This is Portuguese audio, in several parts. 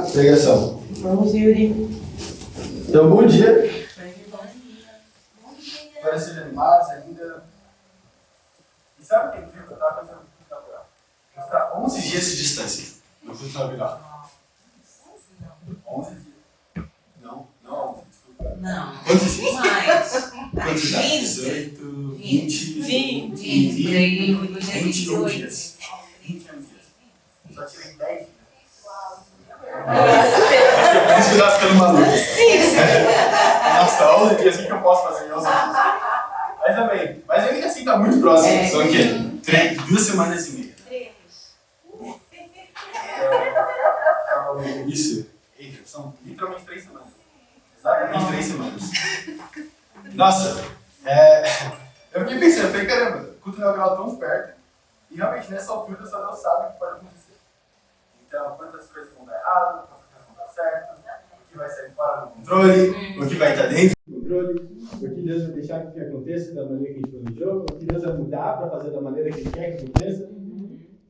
a pregação. Vamos, Yuri. Então, bom dia. Parece animados ainda. E sabe o que é incrível? Eu estava pensando no culto natural. Está 11 dias de distância do culto natural. 11 dias. Não 11, desculpa. Não. Quantos dias? Mais. Quantos dá? 18, 20, 21 dias. 21 dias. Só tirei 10 dias. Por isso que eu tava ficando maluco. Nossa, 11 dias, o que eu posso fazer em 11 dias? Mas também, mas ainda assim tá muito próximo. São o quê? 2 semanas e meia. Isso. São literalmente 3 semanas. Exatamente 3 semanas. Nossa, eu fiquei pensando, eu falei, caramba, o culto inaugural tão perto. E realmente nessa altura só Deus sabe o que pode acontecer. Então, quantas coisas vão dar errado, quantas coisas vão dar certo, o que vai sair fora do controle, o que vai estar dentro do controle, o que Deus vai deixar que aconteça da maneira que a gente planejou, o que Deus vai mudar para fazer da maneira que Ele quer que aconteça.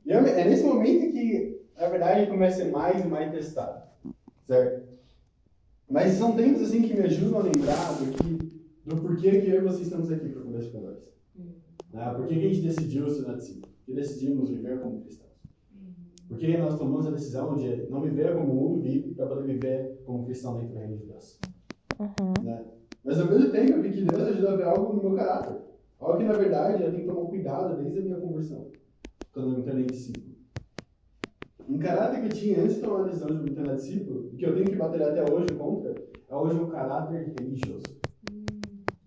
E é nesse momento que, na verdade, começa a ser mais e mais testado, certo? Mas são tempos assim que me ajudam a lembrar do porquê que eu e vocês estamos aqui para conversar com nós. Por que a gente decidiu estudar discípulo? Por que decidimos viver como cristãos? Por que nós tomamos a decisão de não viver como o mundo vive para poder viver como cristão dentro do reino de Deus? Né? Mas ao mesmo tempo eu vi que Deus ajuda a ver algo no meu caráter. Algo que na verdade eu tenho que tomar cuidado desde a minha conversão, quando eu me tornei discípulo. Um caráter que eu tinha antes de tomar a decisão de me tornar discípulo, e que eu tenho que batalhar até hoje contra, é hoje um caráter religioso.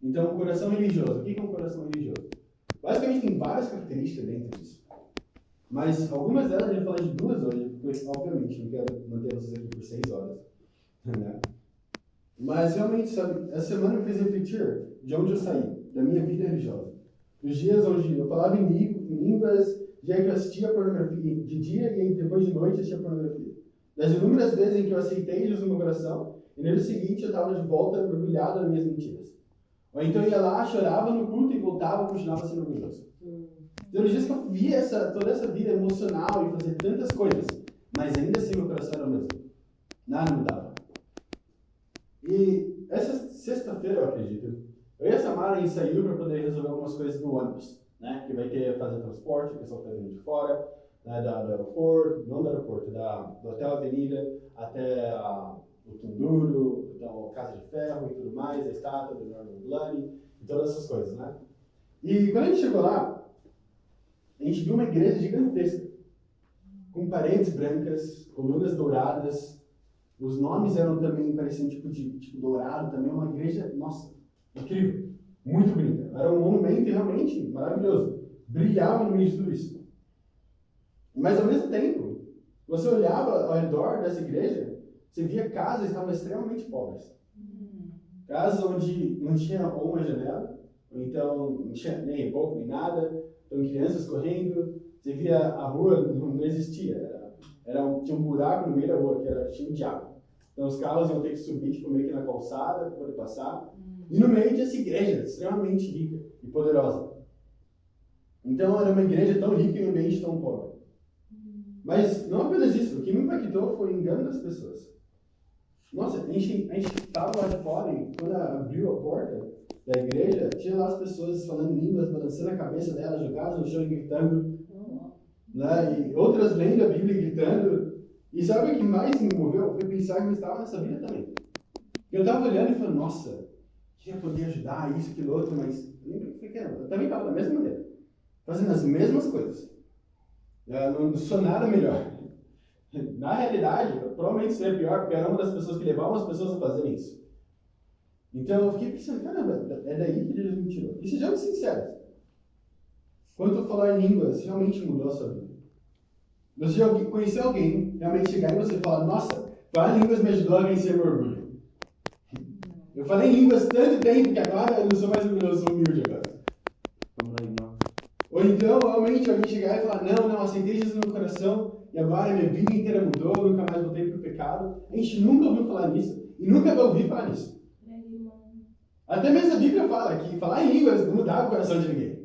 Então, um coração religioso. O que é um coração religioso? Basicamente tem várias características dentro disso. Mas algumas delas eu vou falar de 2 hoje, porque obviamente não quero manter vocês aqui por 6 horas. Né? Mas realmente, sabe, essa semana me fez refletir de onde eu saí, da minha vida religiosa. Dos dias onde eu falava em línguas, dia que eu assistia pornografia de dia e depois de noite assistia pornografia. Das inúmeras vezes em que eu aceitei Jesus no meu coração, e no dia seguinte eu estava de volta mergulhado nas minhas mentiras. Ou então eu ia lá, chorava no culto e voltava e continuava sendo orgulhoso. Então, nos dias que eu via toda essa vida emocional e fazer tantas coisas, mas ainda assim meu coração era o mesmo. Nada mudava. E essa sexta-feira, eu acredito, eu e a Samara, a gente saiu para poder resolver algumas coisas do ônibus, né? Que vai ter fazer transporte, o pessoal está vindo de fora, né? Do aeroporto, não do aeroporto, do Hotel Avenida até o Tunduro, então, a Casa de Ferro e tudo mais, a estátua do Norman Blani e todas essas coisas, né? E quando a gente chegou lá, a gente viu uma igreja gigantesca, com paredes brancas, colunas douradas, os nomes eram também, pareciam tipo dourado, também uma igreja, nossa, incrível, muito bonita. Era um monumento realmente maravilhoso, brilhava no meio de tudo isso. Mas ao mesmo tempo, você olhava ao redor dessa igreja, você via casas que estavam extremamente pobres. Casas onde não tinha ou uma janela, ou então não tinha nem reboco, nem nada, então crianças correndo, você via a rua, não existia, tinha um buraco no meio da rua que era cheio de água. Então os carros iam ter que subir tipo, meio que na calçada para poder passar. E no meio tinha essa igreja extremamente rica e poderosa. Então era uma igreja tão rica e um ambiente tão pobre. Mas não apenas isso, o que me impactou foi o engano das pessoas. Nossa, a gente estava lá de fora e quando abriu a porta da igreja, tinha lá as pessoas falando em línguas, balançando a cabeça delas, jogadas no chão e gritando. Né? E outras lendo a Bíblia e gritando. E sabe o que mais me moveu? Foi pensar que eu estava nessa vida também. Eu estava olhando e falando, nossa, queria poder ajudar, isso, aquilo, outro, mas eu também estava da mesma maneira. Fazendo as mesmas coisas. Eu não sou nada melhor. Na realidade, eu provavelmente seria pior, porque eu era uma das pessoas que levavam as pessoas a fazerem isso. Então eu fiquei pensando, caramba, é daí que Deus me tirou. E sejamos sinceros. Quando eu falar em línguas, realmente mudou a sua vida. Você já conheceu alguém, realmente chegar e você falar, nossa, falar em línguas me ajudou a vencer meu orgulho. Eu falei em línguas tanto tempo que agora eu não sou mais orgulhoso, eu sou humilde agora. Vamos lá, então. Ou então, realmente, alguém chegar e falar, não, aceitei Jesus no meu coração e agora minha vida inteira mudou, eu nunca mais voltei para o pecado. A gente nunca ouviu falar nisso e nunca vai ouvir falar nisso. Até mesmo a Bíblia fala que falar em línguas não mudava o coração de ninguém.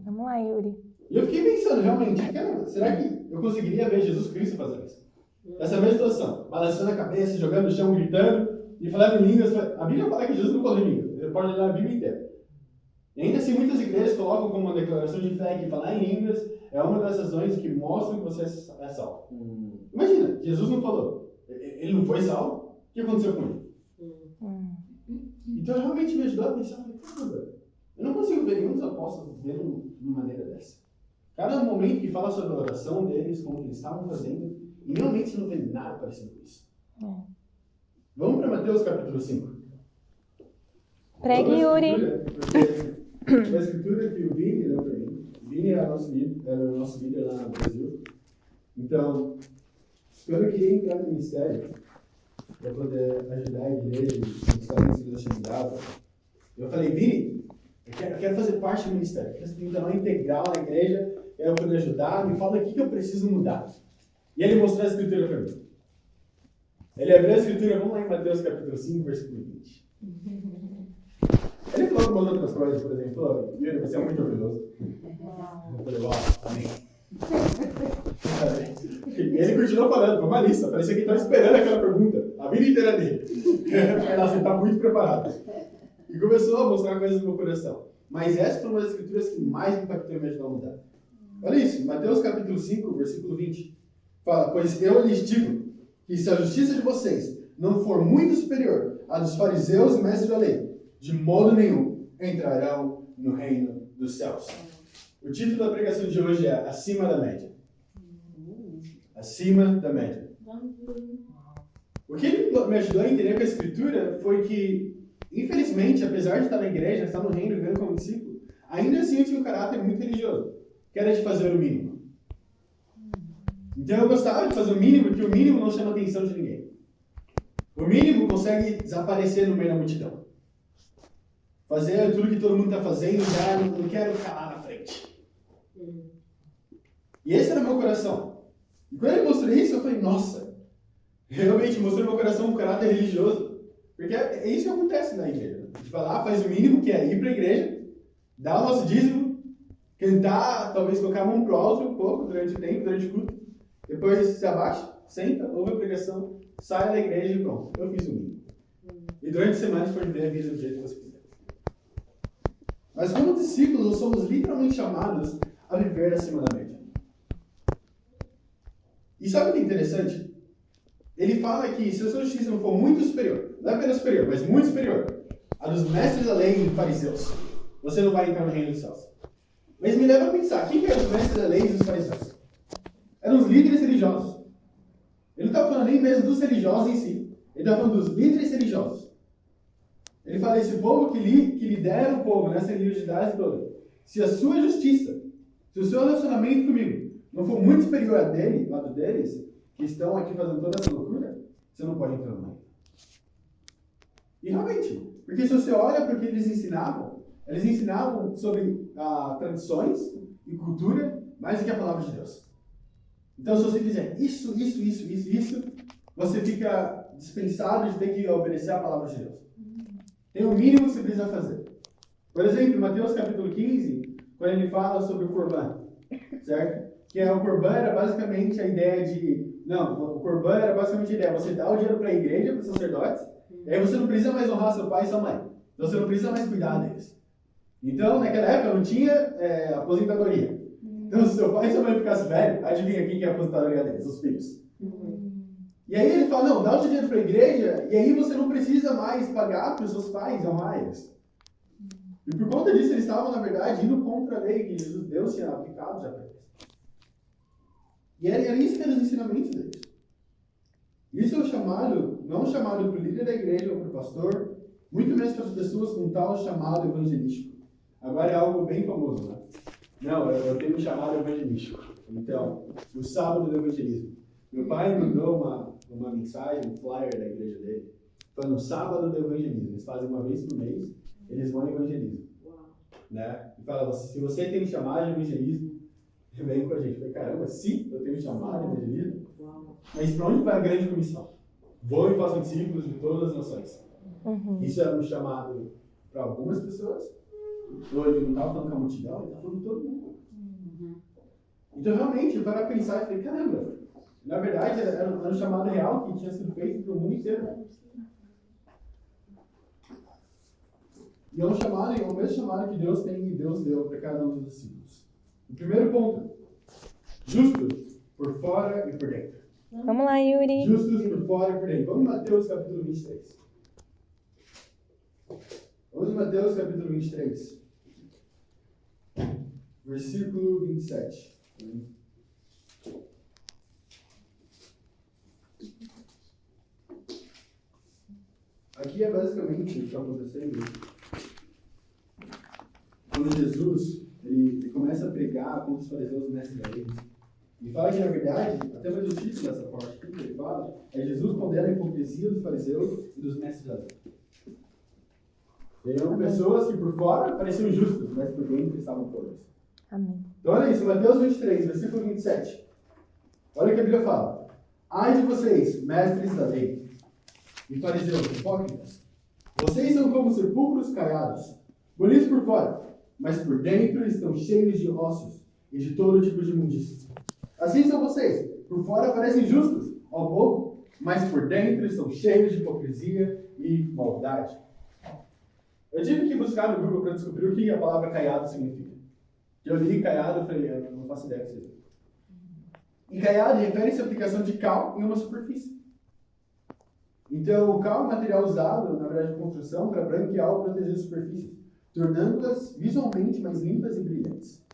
Vamos lá, Yuri. E eu fiquei pensando, realmente, caramba, será que eu conseguiria ver Jesus Cristo fazendo isso? Essa mesma situação, balançando a cabeça, jogando no chão, gritando e falando em línguas. A Bíblia fala que Jesus não falou em línguas, você pode ler a Bíblia inteira. E ainda assim, muitas igrejas colocam como uma declaração de fé que falar em línguas é uma das razões que mostram que você é salvo. Imagina, Jesus não falou, ele não foi salvo, o que aconteceu com ele? Então realmente me ajudou a pensar, caramba, eu não consigo ver nenhum dos apóstolos vivendo de uma maneira dessa. Cada momento que fala sobre a oração deles, como eles estavam fazendo, e realmente você não vê nada parecido com isso. Vamos para Mateus capítulo 5. Pregue, Yuri. Uma escritura que o Vini deu para mim. O Vini era o nosso líder lá no Brasil. Então, quando eu queria entrar no ministério, para poder ajudar a igreja, nos Estados Unidos eu ajudava, eu falei, Vini, eu quero fazer parte do ministério, eu quero ser uma integral na igreja, eu poder ajudar, me fala o que eu preciso mudar. E ele mostrou a escritura para mim. Ele abriu a escritura, vamos lá em Mateus capítulo 5, versículo 20. Ele falou algumas outras coisas, por exemplo, falou, Yuri, você é muito orgulhoso. Eu falei, uau, amém. E ele continuou falando, foi uma lista, parecia que ele estava esperando aquela pergunta, a vida inteira dele. Você está muito preparado. E começou a mostrar coisas no meu coração. Mas essa foi uma das escrituras que mais me impactou e me ajudou a mudar. Olha isso, Mateus capítulo 5, versículo 20. Fala, pois eu lhes digo que se a justiça de vocês não for muito superior à dos fariseus e mestres da lei, de modo nenhum entrarão no reino dos céus. O título da pregação de hoje é Acima da Média. Acima da média. O que ele me ajudou a entender com a escritura foi que, infelizmente, apesar de estar na igreja, estar no reino, vivendo como discípulo, ainda assim eu tinha um caráter muito religioso, que era de fazer o mínimo. Então eu gostava de fazer o mínimo, porque o mínimo não chama a atenção de ninguém. O mínimo consegue desaparecer no meio da multidão. Fazer tudo que todo mundo está fazendo, já não quero ficar lá na frente. E esse era o meu coração. E quando ele mostrou isso, eu falei, nossa, realmente mostrou no meu coração um caráter religioso. Porque é isso que acontece na igreja. A gente vai lá, faz o mínimo, que é ir para a igreja, dar o nosso dízimo, cantar, talvez colocar a mão pro alto um pouco durante o tempo, durante o culto. Depois se abaixa, senta, ouve a pregação, sai da igreja e pronto. Eu fiz o mínimo. E durante a semana você pode viver a vida do jeito que você quiser. Mas como discípulos, nós somos literalmente chamados a viver acima da média. E sabe o que é interessante? Ele fala que se a sua justiça não for muito superior, não é apenas superior, mas muito superior, a dos mestres da lei e fariseus, você não vai entrar no reino dos céus. Mas me leva a pensar, quem que eram os mestres da lei e os fariseus? Eram os líderes religiosos. Ele não estava falando nem mesmo dos religiosos em si, ele estava falando dos líderes religiosos. Ele fala, esse povo que lidera o povo nessa religiosidade toda, se a sua justiça, se o seu relacionamento comigo não for muito superior a do deles, que estão aqui fazendo toda essa loucura, você não pode entrar no reino. E realmente, porque se você olha para o que eles ensinavam sobre tradições e cultura mais do que a palavra de Deus. Então, se você fizer isso, você fica dispensado de ter que obedecer a palavra de Deus. Tem o mínimo que você precisa fazer. Por exemplo, em Mateus capítulo 15, quando ele fala sobre o Corban, certo? Que o Corban era basicamente a ideia de... Não, o Corban era basicamente a ideia, você dá o dinheiro para a igreja, para os sacerdotes, e aí você não precisa mais honrar seu pai e sua mãe. Então você não precisa mais cuidar deles. Então, naquela época não tinha aposentadoria. Então, se seu pai e sua mãe ficassem velhos, adivinha quem que é a aposentadoria deles? Os filhos. E aí ele fala, não, dá o seu dinheiro para a igreja, e aí você não precisa mais pagar para os seus pais e honrar eles. E por conta disso, eles estavam, na verdade, indo contra a lei que Deus tinha aplicado já para eles. E era isso que eram os ensinamentos deles. Isso é um chamado, não um chamado para o líder da igreja ou para o pastor, muito menos para as pessoas com tal chamado evangelístico. Agora é algo bem famoso, né? Não, eu tenho um chamado evangelístico. Então, o sábado do evangelismo. Meu pai mandou uma mensagem, um flyer da igreja dele, falando sábado do evangelismo. Eles fazem uma vez por mês, eles vão evangelismo. Né? E fala, se você tem um chamado de evangelismo, vem com a gente. Eu falei, caramba, sim, eu tenho um chamado de evangelismo. Mas para onde vai a grande comissão? Vão e façam discípulos de todas as nações. Isso era um chamado para algumas pessoas. Ele não estava falando com a multidão, ele estava falando com todo mundo. Então, realmente, eu estava a pensar e falei, caramba, Na verdade, era um chamado real que tinha sido feito para o mundo inteiro. E é um chamado, é o mesmo chamado que Deus tem e Deus deu para cada um dos discípulos. O primeiro ponto: justos por fora e por dentro. Vamos lá, Yuri. Justos por fora e por dentro. Vamos em Mateus capítulo 23. Vamos em Mateus capítulo 23. Versículo 27. Aqui é basicamente o que está acontecendo. Quando Jesus ele começa a pregar contra os fariseus e mestres da lei. E fala que, na verdade, até mais o título dessa parte que ele fala, é Jesus condena a hipocrisia dos fariseus e dos mestres da lei. Eram pessoas que por fora pareciam justas, mas por dentro estavam podres. Amém. Então olha isso, Mateus 23, versículo 27. Olha o que a Bíblia fala. Ai de vocês, mestres da lei e fariseus hipócritas, vocês são como sepulcros caiados, bonitos por fora, mas por dentro estão cheios de ossos e de todo tipo de imundícia. Assim são vocês, por fora parecem justos ao povo, mas por dentro estão cheios de hipocrisia e maldade. Eu tive que buscar no Google para descobrir o que a palavra caiado significa. Eu li caiado e falei, eu não faço ideia do que seja. E caiado refere-se à aplicação de cal em uma superfície. Então, o cal é um material usado, na verdade, de construção para branquear ou proteger superfícies, tornando-as visualmente mais limpas e brilhantes.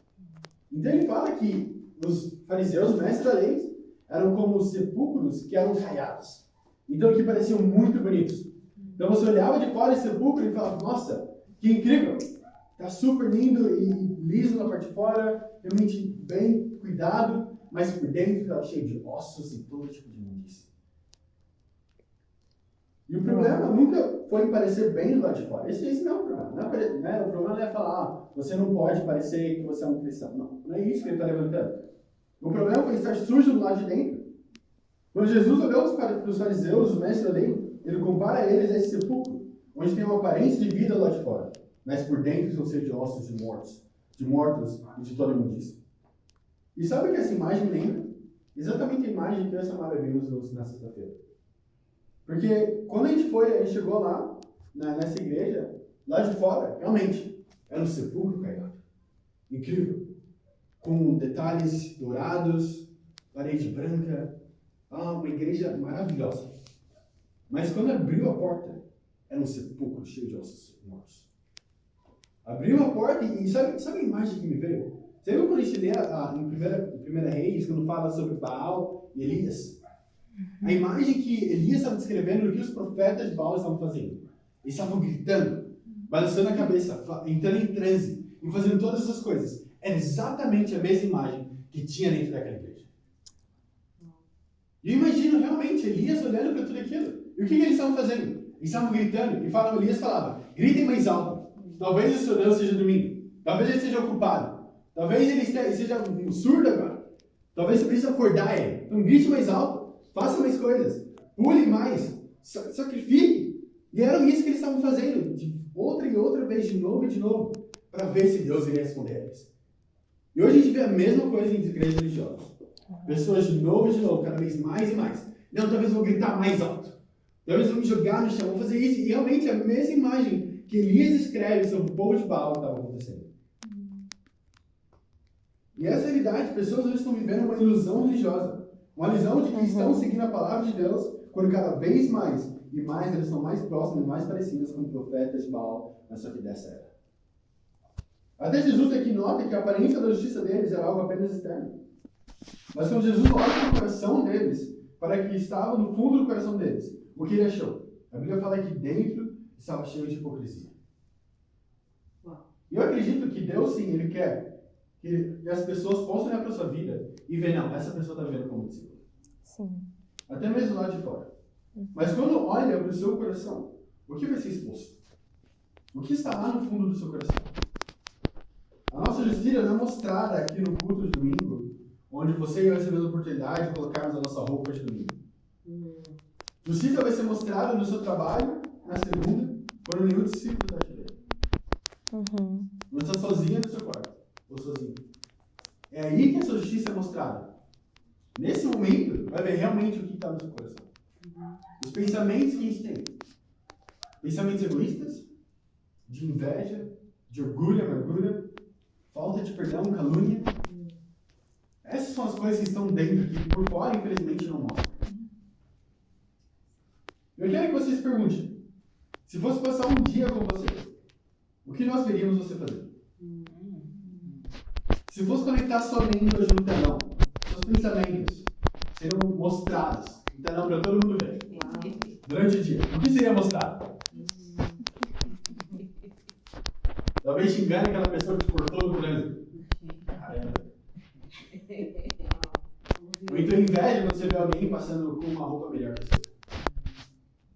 Então, ele fala que os fariseus, os mestres da lei, eram como sepulcros que eram caiados. Então, que pareciam muito bonitos. Então, você olhava de fora esse sepulcro e falava, nossa, que incrível! Está super lindo e liso na parte de fora, realmente bem cuidado, mas por dentro estava cheio de ossos e todo tipo de imundícia. E o problema nunca foi parecer bem do lado de fora. Esse não é o problema. O problema não é falar, você não pode parecer que você é um cristão. Não é isso que ele está levantando. O problema foi estar sujo do lado de dentro. Quando Jesus olhou para os fariseus, os mestres da lei, ele compara eles a esse sepulcro, onde tem uma aparência de vida lá de fora, mas por dentro estão cheios de ossos de mortos e de toda imundícia. E sabe o que essa imagem lembra? Exatamente a imagem que eu e a Samara vimos na sexta-feira. Porque quando a gente chegou lá, nessa igreja, lá de fora, realmente, era um sepulcro caiado. Incrível. Com detalhes dourados, parede branca. Uma igreja maravilhosa. Mas quando abriu a porta, era um sepulcro cheio de ossos mortos. Abriu a porta e sabe a imagem que me veio? Você viu quando a gente lê em primeira Reis, quando fala sobre Baal e Elias? A imagem que Elias estava descrevendo do que os profetas de Baal estavam fazendo. Eles estavam gritando, balançando a cabeça, entrando em transe e fazendo todas essas coisas. Era exatamente a mesma imagem que tinha dentro daquela igreja. E eu imagino realmente Elias olhando para tudo aquilo. E o que eles estavam fazendo? Eles estavam gritando e Elias falava, gritem mais alto. Talvez o seu Deus seja domingo. Talvez ele seja ocupado. Talvez ele seja um surdo agora. Talvez você precise acordar ele. Então grite mais alto. Faça mais coisas. Pule mais. Sacrifique. E era isso que eles estavam fazendo. De outra e outra vez, de novo. Para ver se Deus iria responder a eles. E hoje a gente vê a mesma coisa em igrejas religiosas. Pessoas de novo, cada vez mais e mais. Não, talvez eu vou gritar mais alto. Talvez eu vou me jogar no chão, vou fazer isso. E realmente a mesma imagem que Elias escreve sobre o povo de Baal estava acontecendo. E essa realidade, pessoas hoje estão vivendo uma ilusão religiosa. Uma ilusão de que estão seguindo a palavra de Deus, quando cada vez mais e mais eles são mais próximos, mais parecidos com profetas de Baal, mas só que dessa era. Até Jesus aqui nota que a aparência da justiça deles era algo apenas externo. Mas quando Jesus olha para o coração deles, para o que estava no fundo do coração deles, o que ele achou? A Bíblia fala que dentro estava cheio de hipocrisia. E eu acredito que Deus, sim, Ele quer que as pessoas possam olhar para a sua vida e ver, não, essa pessoa está vivendo como discípulo. Sim. Até mesmo lá de fora. Mas quando olha para o seu coração, o que vai ser exposto? O que está lá no fundo do seu coração? A nossa justiça não é mostrada aqui no culto de domingo, onde você e eu recebemos a oportunidade de colocarmos a nossa roupa de domingo. Justiça vai ser mostrada no seu trabalho, na segunda, quando nenhum discípulo está te vendo. Não está sozinha no seu quarto, ou sozinho. É aí que a sua justiça é mostrada. Nesse momento, vai ver realmente o que está no seu coração. Os pensamentos que a gente tem. Pensamentos egoístas, de inveja, de orgulho, amargura, falta de perdão, calúnia. Essas são as coisas que estão dentro, que por fora, infelizmente, não mostram. Eu quero que vocês perguntem, se fosse passar um dia com você, o que nós veríamos você fazer? Se fosse conectar sua mente hoje no telão, seus pensamentos seriam mostrados no telão para todo mundo ver. Durante o dia, o que seria mostrado? Talvez xingando aquela pessoa que cortou no trânsito. Caramba. Ou então inveja quando você vê alguém passando com uma roupa melhor que você.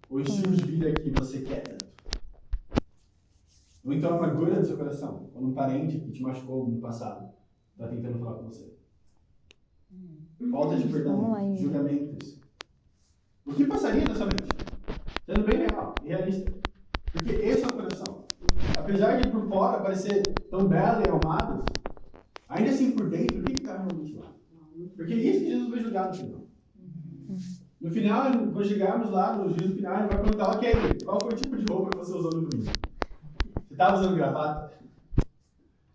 Ou estilo de vida que você quer tanto. Ou então amargura do seu coração, quando um parente que te machucou no passado está tentando falar com você. Falta de perdão, julgamentos. O que passaria na sua mente? Sendo bem real e realista. Porque esse é o coração. Apesar de por fora parecer tão belo e amado, ainda assim por dentro, o que está realmente lá? Porque é isso que Jesus vai julgar no final. No final, quando chegarmos lá no juízo final, ele vai perguntar, ok, qual foi o tipo de roupa que você usou no domingo? Você estava usando gravata?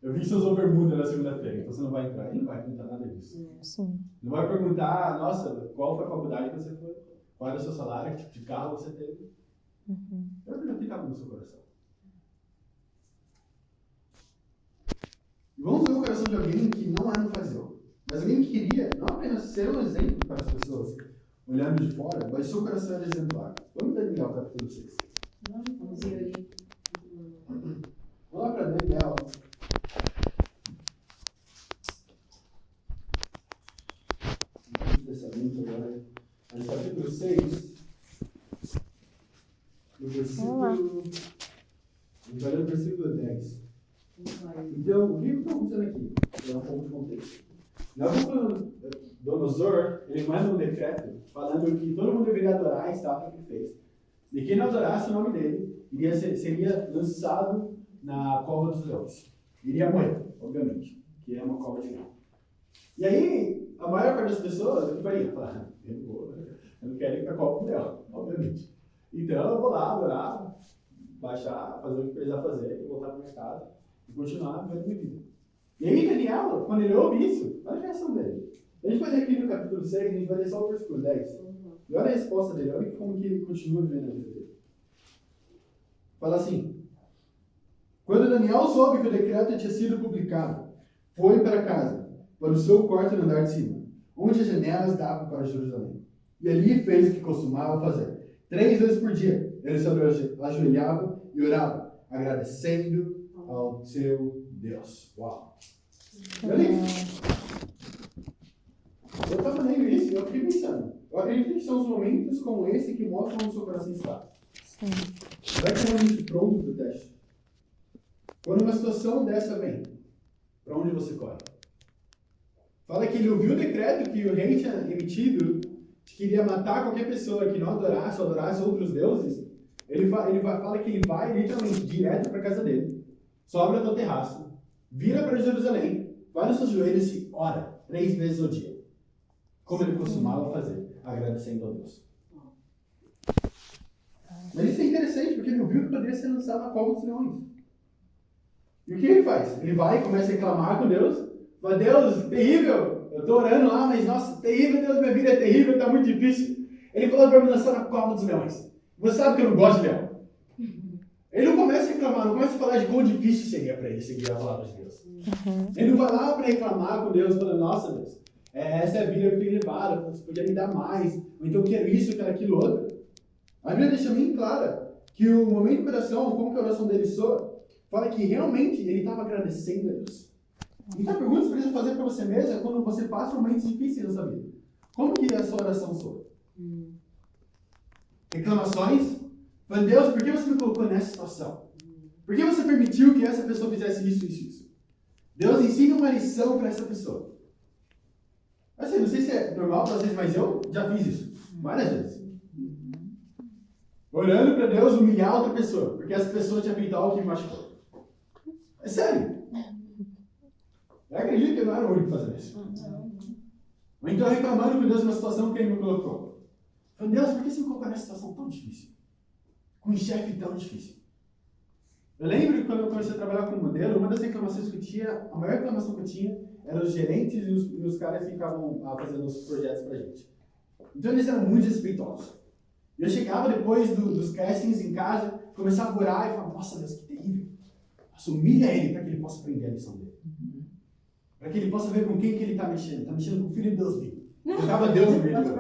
Eu vi que você usou bermuda na segunda-feira, então você não vai entrar. Ele não vai perguntar nada disso. Sim. Não vai perguntar, nossa, qual foi a faculdade que você foi? Qual era o seu salário? Que tipo de carro você teve? Eu pergunto o que estava no seu coração. E vamos ver o coração de alguém que não era um fariseu, mas alguém que queria não apenas ser um exemplo para as pessoas, olhando de fora, mas seu coração era exemplar. Vamos ver Daniel capítulo 6. Vamos ver ali. Vamos lá para Daniel. Pensamento agora. Mas capítulo 6, no versículo. Vai ler o versículo 10. Então, o que está acontecendo aqui? Vou dar um pouco de contexto. Nabucodonosor, ele manda um decreto falando que todo mundo deveria adorar a estátua que ele fez. E quem não adorasse o nome dele, seria lançado na cova dos leões. Iria morrer, obviamente, que é uma cova de leão. E aí, a maior parte das pessoas, o que faria? Falar, eu não quero ir para a cova do leão, obviamente. Então, eu vou lá adorar, baixar, fazer o que precisar fazer, e voltar para minha casa e continuar vivendo minha vida. E aí, Daniel, quando ele ouve isso, olha a reação dele. A gente vai ler aqui no capítulo 6, a gente vai ler só o versículo 10. E olha a resposta dele, olha como que ele continua vivendo a vida dele. Fala assim: quando Daniel soube que o decreto tinha sido publicado, foi para casa, para o seu quarto no andar de cima, onde as janelas davam para Jerusalém. E ali fez o que costumava fazer. 3 vezes por dia, ele se ajoelhava e orava, agradecendo ao seu Deus. Uau! Olha isso. Eu estava lendo isso e eu fiquei pensando. Eu acredito que são os momentos como esse que mostram onde o seu coração está. Sim. Vai ter um momento pronto para o teste. Quando uma situação dessa vem, para onde você corre? Fala que ele ouviu o decreto que o rei tinha emitido, que queria matar qualquer pessoa que não adorasse ou adorasse outros deuses. Fala que ele vai literalmente direto para a casa dele, sobe até o terraço, vira para Jerusalém, vai nos seus joelhos e ora 3 vezes ao dia. Como ele costumava fazer, agradecendo a Deus. Mas isso é interessante, porque ele ouviu que poderia ser lançado na cova dos leões. E o que ele faz? Ele vai e começa a reclamar com Deus. Fala, Deus, terrível, eu estou orando lá, mas nossa, terrível, Deus, minha vida é terrível, está muito difícil. Ele falou para me lançar na cova dos leões. Você sabe que eu não gosto de leão. Ele não começa a reclamar, não começa a falar de quão difícil seria para ele seguir a palavra de Deus. Ele não vai lá para reclamar com Deus, falando, nossa Deus, essa é a vida que eu tenho levado, você podia me dar mais, ou então eu quero isso, eu quero aquilo outro. A Bíblia deixa bem clara que o momento de oração, como que a oração dele soa, fala que realmente ele estava agradecendo a Deus. Então a pergunta que você precisa fazer para você mesmo é quando você passa momentos difíceis na sua vida. Como que a sua oração soa? Reclamações? Falando, Deus, por que você me colocou nessa situação? Por que você permitiu que essa pessoa fizesse isso, isso, isso? Deus ensina uma lição para essa pessoa. Assim, não sei se é normal para vocês, mas eu já fiz isso várias vezes. Olhando para Deus, humilhar outra pessoa, porque essa pessoa tinha feito algo que me machucou. É sério. Eu acredito que eu não era o único fazendo isso. Ou então reclamando com Deus de uma situação que ele me colocou. Falei, Deus, por que você me colocou nessa situação tão difícil? Com um chefe tão difícil? Eu lembro que quando eu comecei a trabalhar como modelo, uma das reclamações que eu tinha, a maior reclamação que eu tinha, eram os gerentes e os caras que ficavam fazendo os projetos pra gente. Então eles eram muito respeitosos. E eu chegava depois dos castings em casa, começava a orar e falava, nossa Deus, que terrível. Nossa, humilha ele para que ele possa aprender a lição dele. Para que ele possa ver com quem que ele está mexendo. Está mexendo com o Filho de Deus vivo. Colocava Deus no meio de Deus.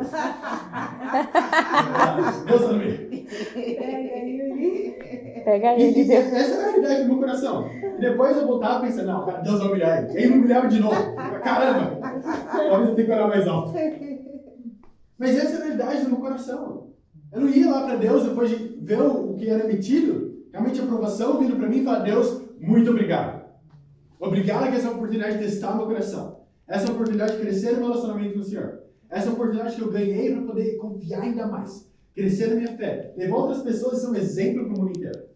Deus no meio. Pega ele, E Deus. essa era a realidade do meu coração. E depois eu voltava pensando, não, cara, Deus vai humilhar ele. E aí me humilhava de novo. Caramba! Talvez eu tenha que orar mais alto. Mas essa é a realidade do meu coração. Eu não ia lá para Deus depois de ver o que era emitido, realmente a aprovação vindo para mim e falar, Deus, muito obrigado. Obrigado que essa é a oportunidade de testar meu coração. Essa é a oportunidade de crescer no meu relacionamento com o Senhor. Essa é a oportunidade que eu ganhei para poder confiar ainda mais. Crescer na minha fé. Levar outras pessoas a ser um exemplo para o mundo inteiro.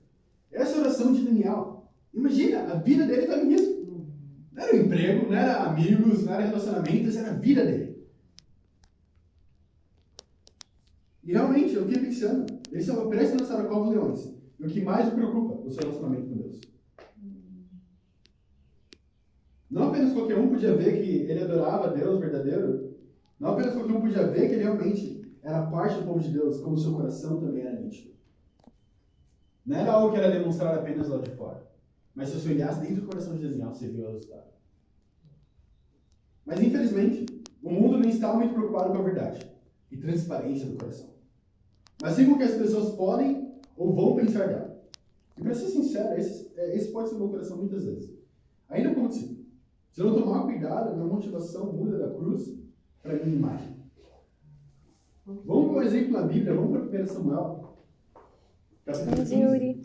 Essa é a oração de Daniel. Imagina, a vida dele estava nisso. Não era um emprego, não era amigos, não era relacionamentos, era a vida dele. E realmente, eu fiquei pensando, ele estava prestes a lançar a cova dos leões. E o que mais o preocupa? O seu relacionamento com Deus. Não apenas qualquer um podia ver que ele adorava a Deus verdadeiro, não apenas qualquer um podia ver que ele realmente era parte do povo de Deus, como o seu coração também era nítido. Não era algo que era demonstrado apenas lá de fora. Mas se você olhasse dentro do coração de Daniel, você viu o resultado. Mas infelizmente, o mundo não está muito preocupado com a verdade e transparência do coração. Mas sim com o que as pessoas podem ou vão pensar dela. E para ser sincero, esse pode ser o meu coração muitas vezes. Ainda como discípulo. Se eu não tomar cuidado, minha motivação muda da cruz para a minha imagem. Vamos para um exemplo na Bíblia, vamos para 1 Samuel. Capítulo 15. Yuri.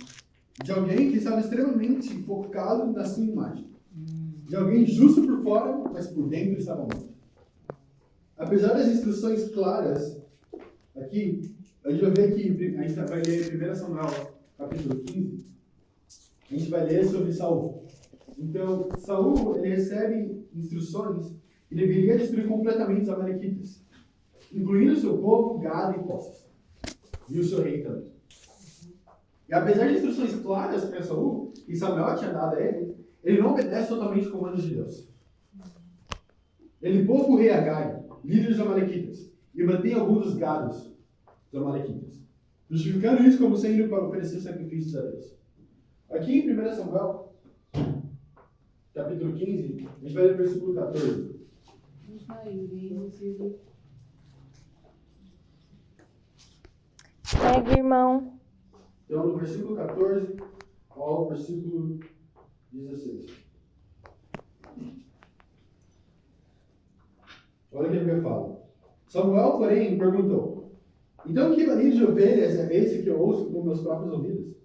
De alguém que estava extremamente focado na sua imagem. De alguém justo por fora, mas por dentro estava morto. Apesar das instruções claras, aqui, a gente vai ver que, a gente vai ler 1 Samuel, capítulo 15, a gente vai ler sobre Saul. Então, Saul, ele recebe instruções que deveria destruir completamente os amalequitas, incluindo o seu povo, gado e posses. E o seu rei também. E apesar de instruções claras para Saul, que Samuel tinha dado a ele, ele não obedece totalmente os comandos de Deus. Ele poupa o rei Agai, líder dos amalequitas, e mantém alguns dos gados dos amalequitas, justificando isso como sendo para oferecer sacrifícios a Deus. Aqui em 1 Samuel, capítulo 15, a gente vai ler o versículo 14. Pega, irmão. Então, no versículo 14 ao versículo 16. Olha o que a Bíblia fala. Samuel, porém, perguntou: então que balido de ovelhas é esse que eu ouço com meus próprios ouvidos?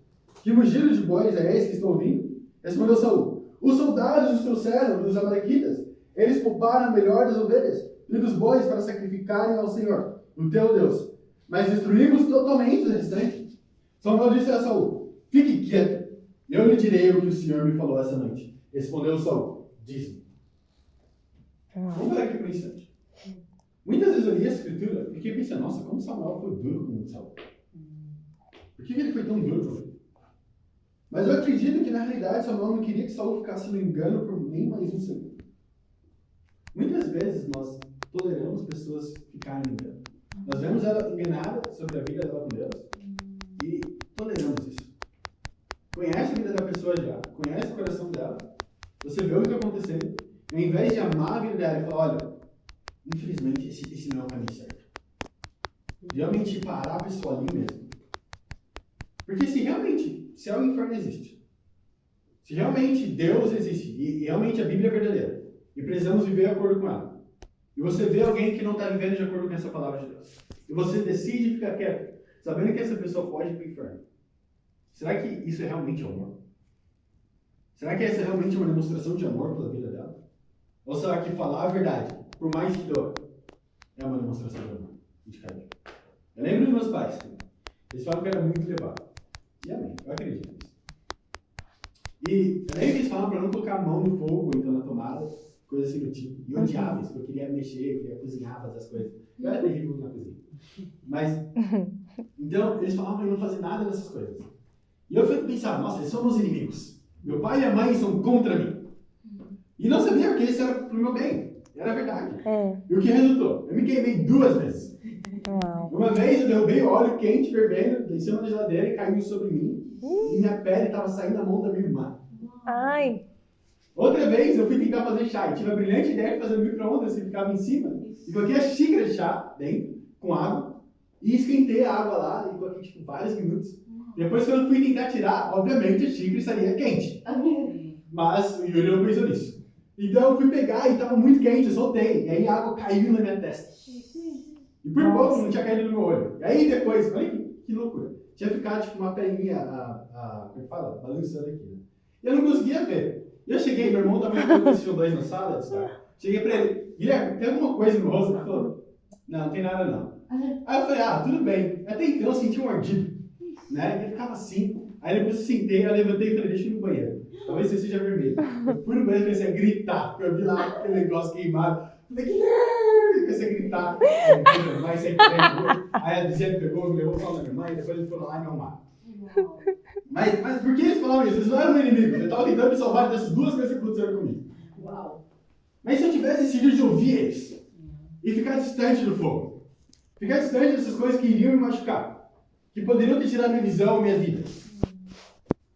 Que mugido de bois é esse que estou ouvindo? Respondeu Saul: os soldados os trouxeram dos amalequitas. Eles pouparam a melhor das ovelhas e dos bois para sacrificarem ao Senhor, o teu Deus. Mas destruímos totalmente os restantes. Samuel disse a Saul: fique quieto, eu lhe direi o que o Senhor me falou essa noite. Respondeu Saul: diz-me. Vamos ver aqui por um instante. Muitas vezes eu li a escritura e fiquei pensando, nossa, como Samuel foi duro com Saul. Por que ele foi tão duro com ele? Mas eu acredito que na realidade Samuel não queria que Saul ficasse no engano por nem mais um segundo. Muitas vezes nós toleramos pessoas ficarem no engano. Nós vemos ela enganada sobre a vida dela com Deus e toleramos isso. Conhece a vida da pessoa já, conhece o coração dela, você vê o que está acontecendo, e ao invés de amar a vida dela e falar, olha, infelizmente esse não é o caminho certo. Realmente parar a pessoa ali mesmo. Porque se realmente céu e inferno existe, se realmente Deus existe e realmente a Bíblia é verdadeira e precisamos viver de acordo com ela, e você vê alguém que não está vivendo de acordo com essa palavra de Deus, e você decide ficar quieto, sabendo que essa pessoa pode ir para o inferno, será que isso é realmente amor? Será que essa é realmente uma demonstração de amor pela vida dela? Ou será que falar a verdade, por mais que doa, é uma demonstração de amor e de carinho? Eu lembro dos meus pais, eles falam que era muito levado. E amém, eu acredito nisso. E eu lembro que eles falam para não colocar a mão no fogo, então na tomada, coisa assim do tipo. E eu odiava isso, porque eu queria mexer, eu queria cozinhar, fazer as coisas. Eu era terrível na cozinha. Mas, então, eles falavam pra eu não fazer nada dessas coisas. E eu fui pensar, nossa, eles são meus inimigos. Meu pai e minha mãe são contra mim. E não sabia que isso era pro meu bem. Era verdade. E o que resultou? Eu me queimei 2 vezes. Uau. Uma vez eu derrubei óleo quente, fervendo, em cima da geladeira e caiu sobre mim. E minha pele estava saindo da mão da minha irmã. Ai. Outra vez eu fui tentar fazer chá e tive a brilhante ideia de fazer um micro-ondas que ficava em cima. E coloquei a xícara de chá dentro, com água, e esquentei a água lá e coloquei tipo vários minutos. Depois quando eu fui tentar tirar, obviamente a xícara estaria quente. Mas o Yuri não pensou nisso. Então eu fui pegar e estava muito quente, eu soltei. E aí a água caiu na minha testa. E por pouco não tinha caído no meu olho. E aí depois, olha que loucura. Tinha ficado tipo uma pelinha, como é que fala? Balançando aqui. Né? E eu não conseguia ver. E eu cheguei, meu irmão estava jogando PlayStation 2 na sala, sabe? Cheguei pra ele, Guilherme, tem alguma coisa no rosto? Ele falou, não tem nada não. Aí eu falei, tudo bem. Até então eu senti um ardido, né? Ele ficava assim. Aí depois eu sentei, eu levantei e falei, deixa eu ir no banheiro. Talvez você seja vermelho. Eu fui no banheiro e comecei a gritar, porque eu vi lá aquele negócio queimado. Falei, Guilherme! Comecei a gritar. Vai sair tempo. Aí a Dizia pegou, me levou pra minha mãe, depois ele foi lá e me arrumaram. Mas por que eles falavam isso? Eles não eram meu inimigo. Eu estava tentando me salvar dessas 2 coisas que aconteceram comigo. Uau. Mas se eu tivesse decidido de ouvir eles e ficar distante do fogo, ficar distante dessas coisas que iriam me machucar, que poderiam ter tirado minha visão, minha vida,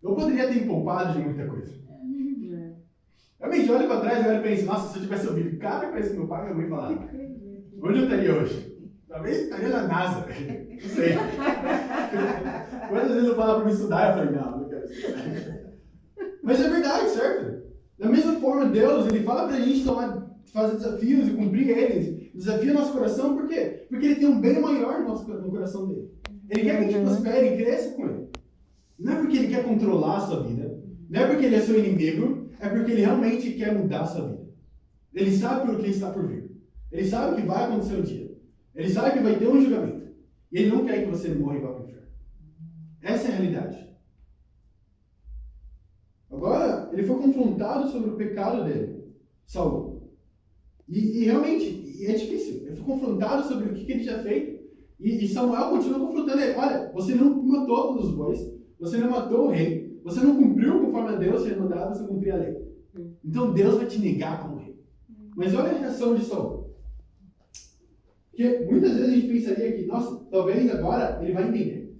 eu poderia ter me poupado de muita coisa. Realmente, eu olho pra trás e eu penso, nossa, se eu tivesse ouvido cada coisa que meu pai e minha mãe falaram, onde eu estaria hoje? Talvez estaria na NASA. Não sei. Quantas vezes eu falava pra me estudar, eu falei, não quero estudar. Mas é verdade, certo? Da mesma forma, Deus, Ele fala pra gente fazer desafios e cumprir eles. Desafia nosso coração, por quê? Porque Ele tem um bem maior no coração dele. Ele quer que a gente prospere e cresça com Ele. Não é porque Ele quer controlar a sua vida, não é porque Ele é seu inimigo, é porque Ele realmente quer mudar a sua vida. Ele sabe pelo que está por vir. Ele sabe o que vai acontecer um dia. Ele sabe que vai ter um julgamento. E Ele não quer que você morra e vá para o inferno. Essa é a realidade. Agora, ele foi confrontado sobre o pecado dele, Saul. E realmente, é difícil. Ele foi confrontado sobre o que ele tinha feito. E Samuel continua confrontando ele. Olha, você não matou todos os bois. Você não matou o rei. Você não cumpriu conforme a Deus tinha mandado você cumprir a lei. Então Deus vai te negar como rei. Mas olha a reação de Saul. Porque muitas vezes a gente pensaria que, nossa, talvez agora ele vai entender.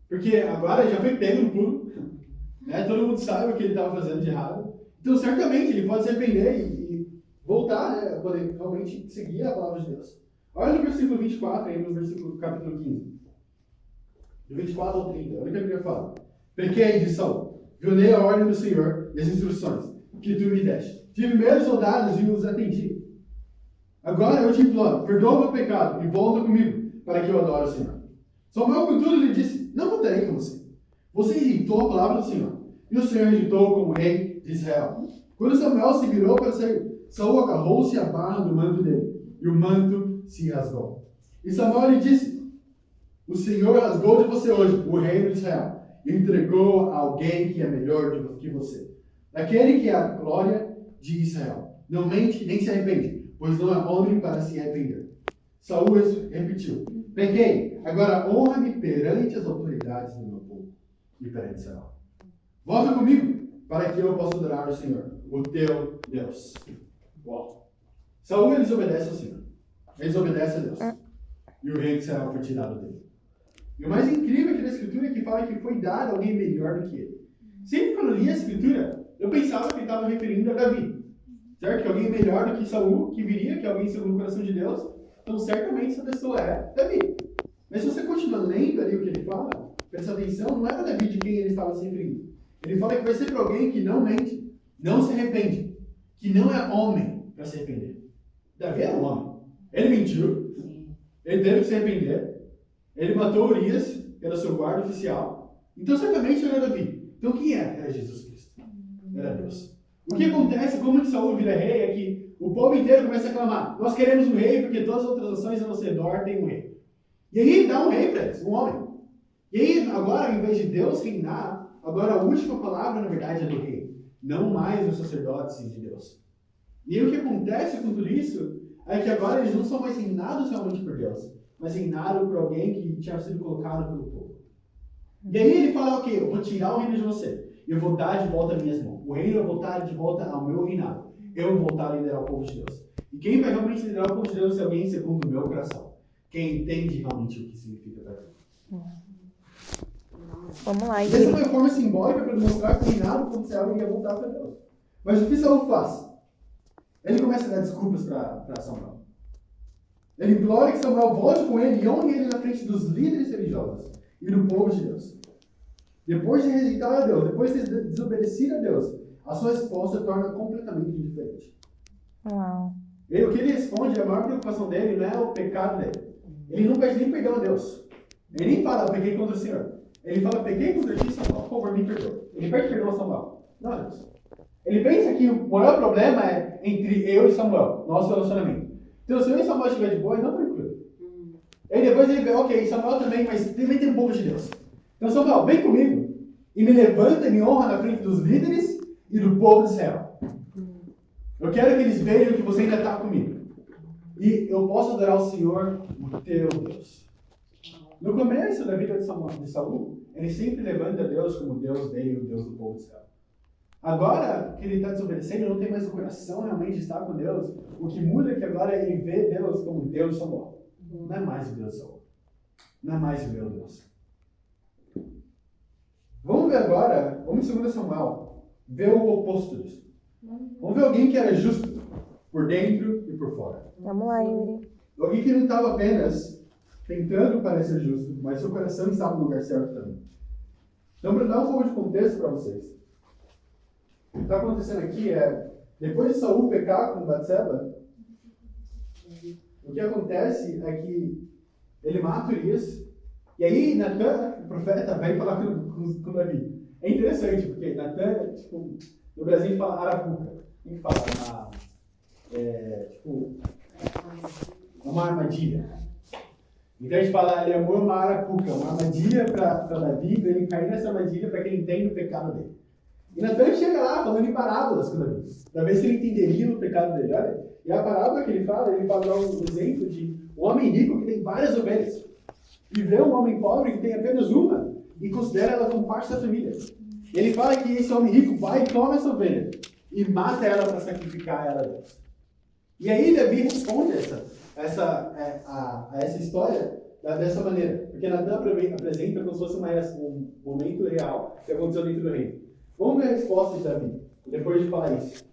Porque agora já foi pego no pulo. Né? Todo mundo sabe o que ele estava fazendo de errado. Então, certamente, ele pode se arrepender e voltar, né? A poder realmente seguir a palavra de Deus. Olha no versículo 24, aí no capítulo 15. Do 24 ao 30, olha o que a Bíblia fala. Pequei, disse Saul, violei a ordem do Senhor e as instruções que tu me deste. Tive medo dos soldados e os atendi. Agora eu te imploro, perdoa o meu pecado e volta comigo, para que eu adore o Senhor. Samuel, contudo, lhe disse, não voltarei com você. Você rejeitou a palavra do Senhor, e o Senhor rejeitou como rei de Israel. Quando Samuel se virou para sair, Saul agarrou-se à barra do manto dele, e o manto se rasgou. E Samuel lhe disse, o Senhor rasgou de você hoje o reino de Israel, e entregou a alguém que é melhor do que você. Daquele que é a glória de Israel. Não mente nem se arrepende, pois não é homem para se arrepender. Saul repetiu, pequei, agora honra-me perante as autoridades do meu povo e perante Israel. Volta comigo, para que eu possa adorar o Senhor, o teu Deus. Uau. Saul, ele desobedece ao Senhor. Ele desobedece a Deus. E o rei de Israel foi tirado dele. E o mais incrível aqui da Escritura é que fala que foi dado alguém melhor do que ele. Sempre quando eu li a Escritura, eu pensava que ele estava referindo a Davi. Certo? Que alguém melhor do que Saul, que viria, que alguém segundo o coração de Deus. Então, certamente, essa pessoa é Davi. Mas se você continua lendo ali o que ele fala, presta atenção, não era Davi de quem ele estava se referindo. Ele fala que vai ser para alguém que não mente, não se arrepende, que não é homem para se arrepender. Davi era um homem. Ele mentiu, ele teve que se arrepender, ele matou Urias, que era seu guarda oficial. Então, certamente, não era Davi. Então, quem era? Era Jesus Cristo. Era Deus. O que acontece, como que Saul vira rei, é que o povo inteiro começa a clamar, nós queremos um rei, porque todas as outras nações ao nosso redor têm um rei. E aí dá um rei para eles, um homem. E aí, agora, ao invés de Deus reinar, agora a última palavra, na verdade, é do rei. Não mais os sacerdotes de Deus. E aí o que acontece com tudo isso é que agora eles não são mais reinados realmente por Deus, mas reinados por alguém que tinha sido colocado pelo povo. E aí ele fala, ok, eu vou tirar o reino de você. Eu vou dar de volta as minhas mãos. O reino eu vou dar de volta ao meu reinado. Eu vou voltar a liderar o povo de Deus. E quem vai realmente liderar o povo de Deus é alguém segundo o meu coração. Quem entende realmente o que significa para mim. Vamos lá, Essa é Yuri. uma forma simbólica para demonstrar que o reinado potencial ia voltar para Deus. Mas o que Saul faz? Ele começa a dar desculpas para Samuel. Ele implora que Samuel volte com ele e honre ele na frente dos líderes religiosos e do povo de Deus. Depois de rejeitar a Deus, depois de desobedecer a Deus, a sua resposta torna completamente indiferente. Uau. O que ele responde, a maior preocupação dele não é o pecado dele. Ele não pede nem perdão a Deus. Ele nem fala, pequei contra o Senhor. Ele fala, pequei contra ti, Samuel, por favor, me perdoa. Ele pede perdão a Samuel. Não a Deus. Ele pensa que o maior problema é entre eu e Samuel, nosso relacionamento. Então, se eu e Samuel estiver de boa, então tranquilo. Aí depois ele vê, ok, Samuel também, mas também tem um povo de Deus. Então, Samuel, vem comigo e me levanta e me honra na frente dos líderes e do povo de Israel. Eu quero que eles vejam que você ainda está comigo. E eu posso adorar o Senhor, o teu Deus. No começo da vida de Saul, ele sempre levanta Deus como Deus dele e o Deus do povo de Israel. Agora que ele está desobedecendo, não tem mais o coração realmente estar com Deus. O que muda é que agora ele vê Deus como Deus de Samuel. Não é mais o Deus de Saul. Não é mais o meu Deus. Vamos ver agora, vamos em 2 Samuel, ver o oposto disso. Vamos ver alguém que era justo, por dentro e por fora. Vamos lá, Yuri. Alguém que não estava apenas tentando parecer justo, mas seu coração estava no lugar certo também. Então, para dar um pouco de contexto para vocês, o que está acontecendo aqui é, depois de Saul pecar com Batseba, o que acontece é que ele mata Urias, e aí Natan, o profeta, vai falar com Davi. É interessante, porque Natan, tipo, no Brasil a gente fala arapuca. A gente fala uma armadilha. Então a gente fala, ele amou uma arapuca, uma armadilha para Davi, para ele cair nessa armadilha para que ele entenda o pecado dele. E Natan chega lá falando em parábolas com Davi, para ver se ele entenderia o pecado dele. Olha, e a parábola que ele fala um exemplo de um homem rico que tem várias ovelhas. E vê um homem pobre que tem apenas uma e considera ela como parte da família. Ele fala que esse homem rico vai e toma essa ovelha e mata ela para sacrificar ela a Deus. E aí Davi responde a essa história dessa maneira. Porque Natan apresenta como se fosse um momento real que aconteceu dentro do reino. Vamos ver a resposta de Davi, depois de falar isso.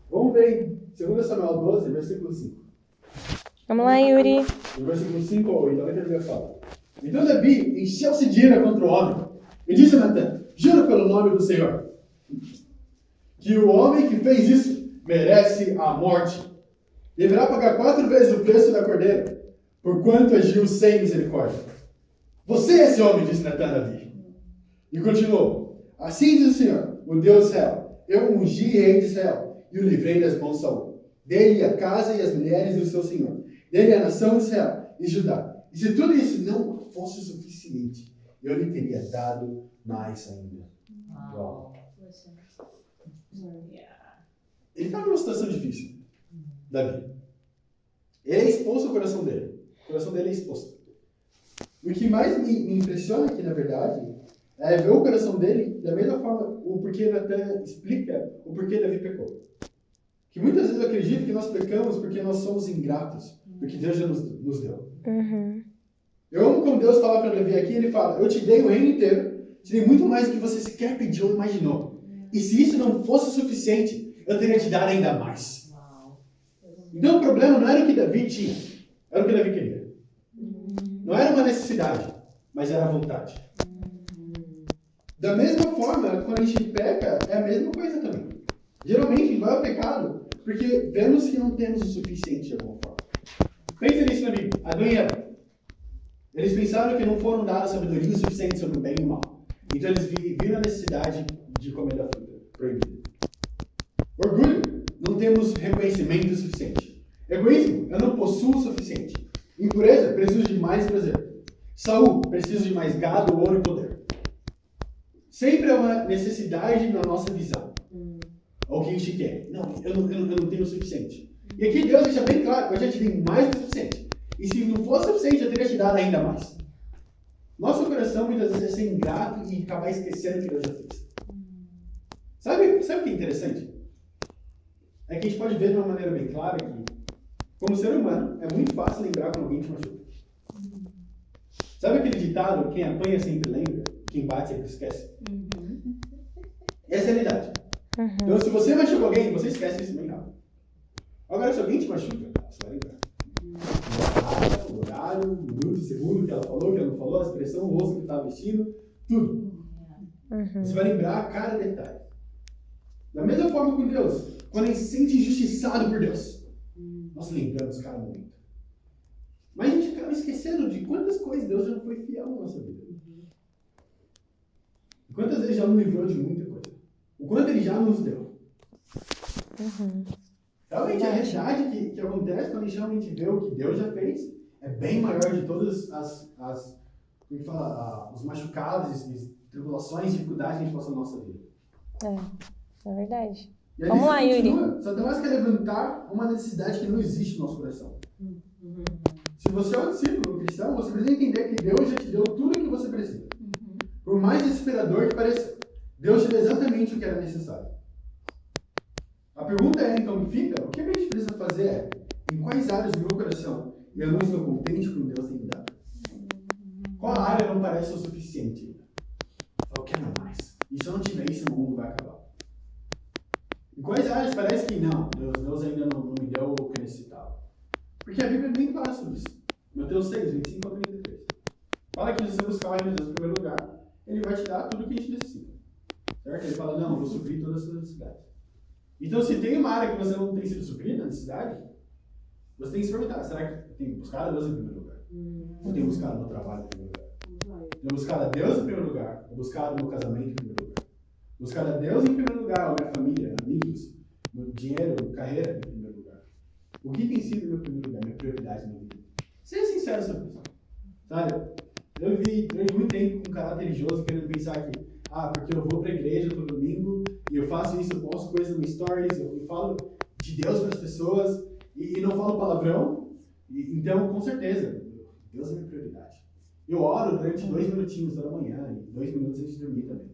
Vamos ver em 2 Samuel 12, versículo 5. Vamos lá, Yuri. No versículo 5 ou 8, olha que Davi fala. Então Davi encheu-se de ira contra o homem e disse a Natan, juro pelo nome do Senhor, que o homem que fez isso merece a morte. Deverá pagar 4 vezes o preço da cordeira, porquanto agiu sem misericórdia. Você é esse homem, disse Natan a Davi. E continuou, assim diz o Senhor, o Deus de Israel, eu ungi rei de Israel e o livrei das mãos de Saul. Dele a casa e as mulheres do seu Senhor. Dele a nação de Israel e Judá. E se tudo isso não fosse suficiente, eu lhe teria dado mais ainda. Uau. Ele está numa situação difícil, Davi. Ele é exposto ao coração dele. O coração dele é exposto. O que mais me impressiona aqui, na verdade, é ver o coração dele da mesma forma, o porquê Natan explica o porquê Davi pecou. Que muitas vezes eu acredito que nós pecamos porque nós somos ingratos, porque Deus já nos deu. Uhum. Eu amo quando Deus fala para Davi aqui, ele fala, eu te dei o reino inteiro, te dei muito mais do que você sequer pediu ou imaginou. E se isso não fosse suficiente, eu teria te dado ainda mais. Então o problema não era o que Davi tinha, era o que Davi queria. Não era uma necessidade, mas era a vontade. Da mesma forma, quando a gente peca, é a mesma coisa também. Geralmente a gente vai ao pecado porque vemos que não temos o suficiente de alguma forma. Pensa nisso na Bíblia. Adão e Eva. Eles pensaram que não foram dados sabedoria o suficiente sobre o bem e o mal. Então eles viram a necessidade de comer da fruta proibida. Orgulho. Não temos reconhecimento suficiente. Egoísmo. Eu não possuo o suficiente. Impureza. Preciso de mais prazer. Saúl. Preciso de mais gado, ouro e poder. Sempre é uma necessidade na nossa visão. ao que a gente quer. Não, eu não tenho o suficiente. E aqui Deus deixa bem claro, eu já te dei mais do que o suficiente. E se não fosse o suficiente, eu teria te dado ainda mais. Nosso coração muitas vezes é ser ingrato e acabar esquecendo o que Deus já fez. Sabe o que é interessante? É que a gente pode ver de uma maneira bem clara que, como ser humano, é muito fácil lembrar quando alguém te machuca. Sabe aquele ditado, quem apanha sempre lembra, quem bate sempre esquece? Essa é a realidade. Então, se você machuca alguém, você esquece isso bem rápido. Agora, se alguém te machuca, você vai lembrar. O horário, o minuto, o segundo que ela falou, que ela não falou, a expressão, o rosto que estava vestindo, tudo. Você vai lembrar cada detalhe. Da mesma forma com Deus, quando a gente se sente injustiçado por Deus, nós lembramos cada momento. Mas a gente acaba esquecendo de quantas coisas Deus já não foi fiel na nossa vida. E quantas vezes já nos livrou de muita coisa. O quanto Ele já nos deu. Realmente a realidade que acontece quando a gente realmente vê o que Deus já fez é bem maior de todas os machucados, as tribulações, dificuldades que a gente passa na nossa vida. É verdade. E a Vamos lá, Yuri. Satanás quer levantar uma necessidade que não existe no nosso coração. Se você é um discípulo cristão, você precisa entender que Deus já te deu tudo o que você precisa. Por mais desesperador que pareça, Deus te deu exatamente o que era necessário. A pergunta é, então, que fica, o que a gente precisa fazer é, em quais áreas do meu coração eu não estou contente com o que Deus tem me dado? Qual área não parece o suficiente? Eu quero mais. E se eu não tiver isso, o mundo vai acabar. Em quais áreas parece que não, Deus ainda não me deu o que eu necessitava? Porque a Bíblia é bem clara sobre isso. Mateus 6, 25 a 33. Fala que se você buscar o reino de Deus em primeiro lugar, Ele vai te dar tudo o que a gente necessita. Certo? Ele fala, não, eu vou suprir todas as suas necessidades. Então, se tem uma área que você não tem sido suprida, a necessidade, você tem que se perguntar, será que tem buscado a Deus em primeiro lugar? Ou tem buscado o meu trabalho em primeiro lugar? Tenho buscado a Deus em primeiro lugar? Ou buscado o meu casamento em primeiro lugar? Buscado a Deus em primeiro lugar, ou minha família, amigos, meu dinheiro, carreira em primeiro lugar? O que tem sido meu primeiro lugar, minha prioridade na vida? Seja sincero sobre isso. Sabe? Eu vi durante muito tempo com um caráter religioso querendo pensar que, porque eu vou para a igreja todo domingo e eu faço isso, eu posto coisas no stories, eu falo de Deus para as pessoas e não falo palavrão. Então, com certeza, Deus é minha prioridade. Eu oro durante 2 minutinhos toda manhã e 2 minutos antes de dormir também.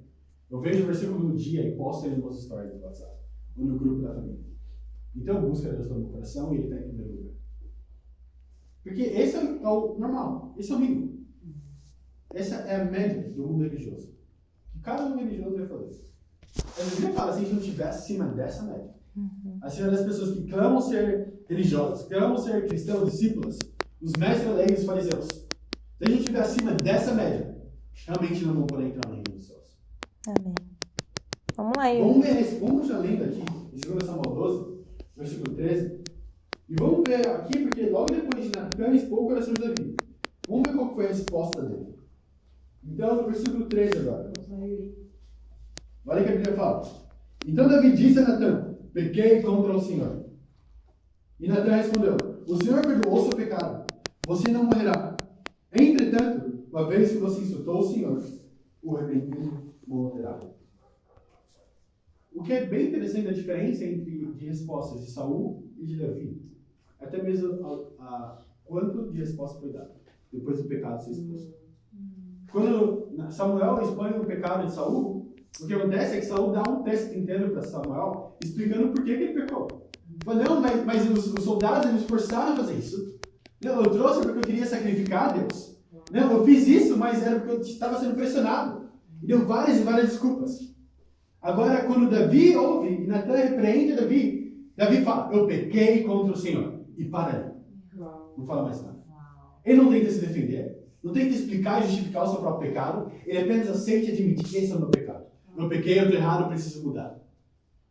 Eu vejo o versículo do dia e posto ele nos meus stories do WhatsApp ou no grupo da família. Então, eu busco a Deus no meu coração e Ele está em primeiro lugar. Porque esse é o normal, esse é o mínimo. Essa é a média do mundo religioso. Que cada mundo religioso vai fazer. A Bíblia fala, se a gente não estiver acima dessa média, acima das pessoas que clamam ser religiosas, clamam ser cristãos, discípulos, os mestres da lei e os fariseus, se a gente estiver acima dessa média, realmente não vamos poder entrar no reino dos céus. Amém. Vamos lá, Yuri. Vamos já lendo aqui, em 2 Samuel 12, versículo 13, e vamos ver aqui, porque logo depois de Natan expor o coração de Davi, vamos ver qual foi a resposta dele. Então, no versículo 13 agora. Olha o que a Bíblia fala. Então Davi disse a Natan, pequei contra o Senhor. E Natan respondeu, o Senhor perdoou seu pecado, você não morrerá. Entretanto, uma vez que você insultou o Senhor, o repreendido morrerá. O que é bem interessante a diferença entre de respostas de Saul e de Davi, até mesmo quanto de resposta foi dado, depois do pecado ser exposto. Quando Samuel expõe o pecado de Saul, o que acontece é que Saul dá um texto inteiro para Samuel, explicando por que ele pecou. Fala, não, mas os soldados me esforçaram a fazer isso. Não, eu trouxe porque eu queria sacrificar a Deus. Não, eu fiz isso, mas era porque eu estava sendo pressionado. E deu várias e várias desculpas. Agora, quando Davi ouve e Natan repreende Davi fala, eu pequei contra o Senhor. E para ali. Não fala mais nada. Ele não tenta se defender, não tenta explicar e justificar o seu próprio pecado, ele apenas aceita e admite que esse é o meu pecado. Eu pequei, eu estou errado, eu preciso mudar.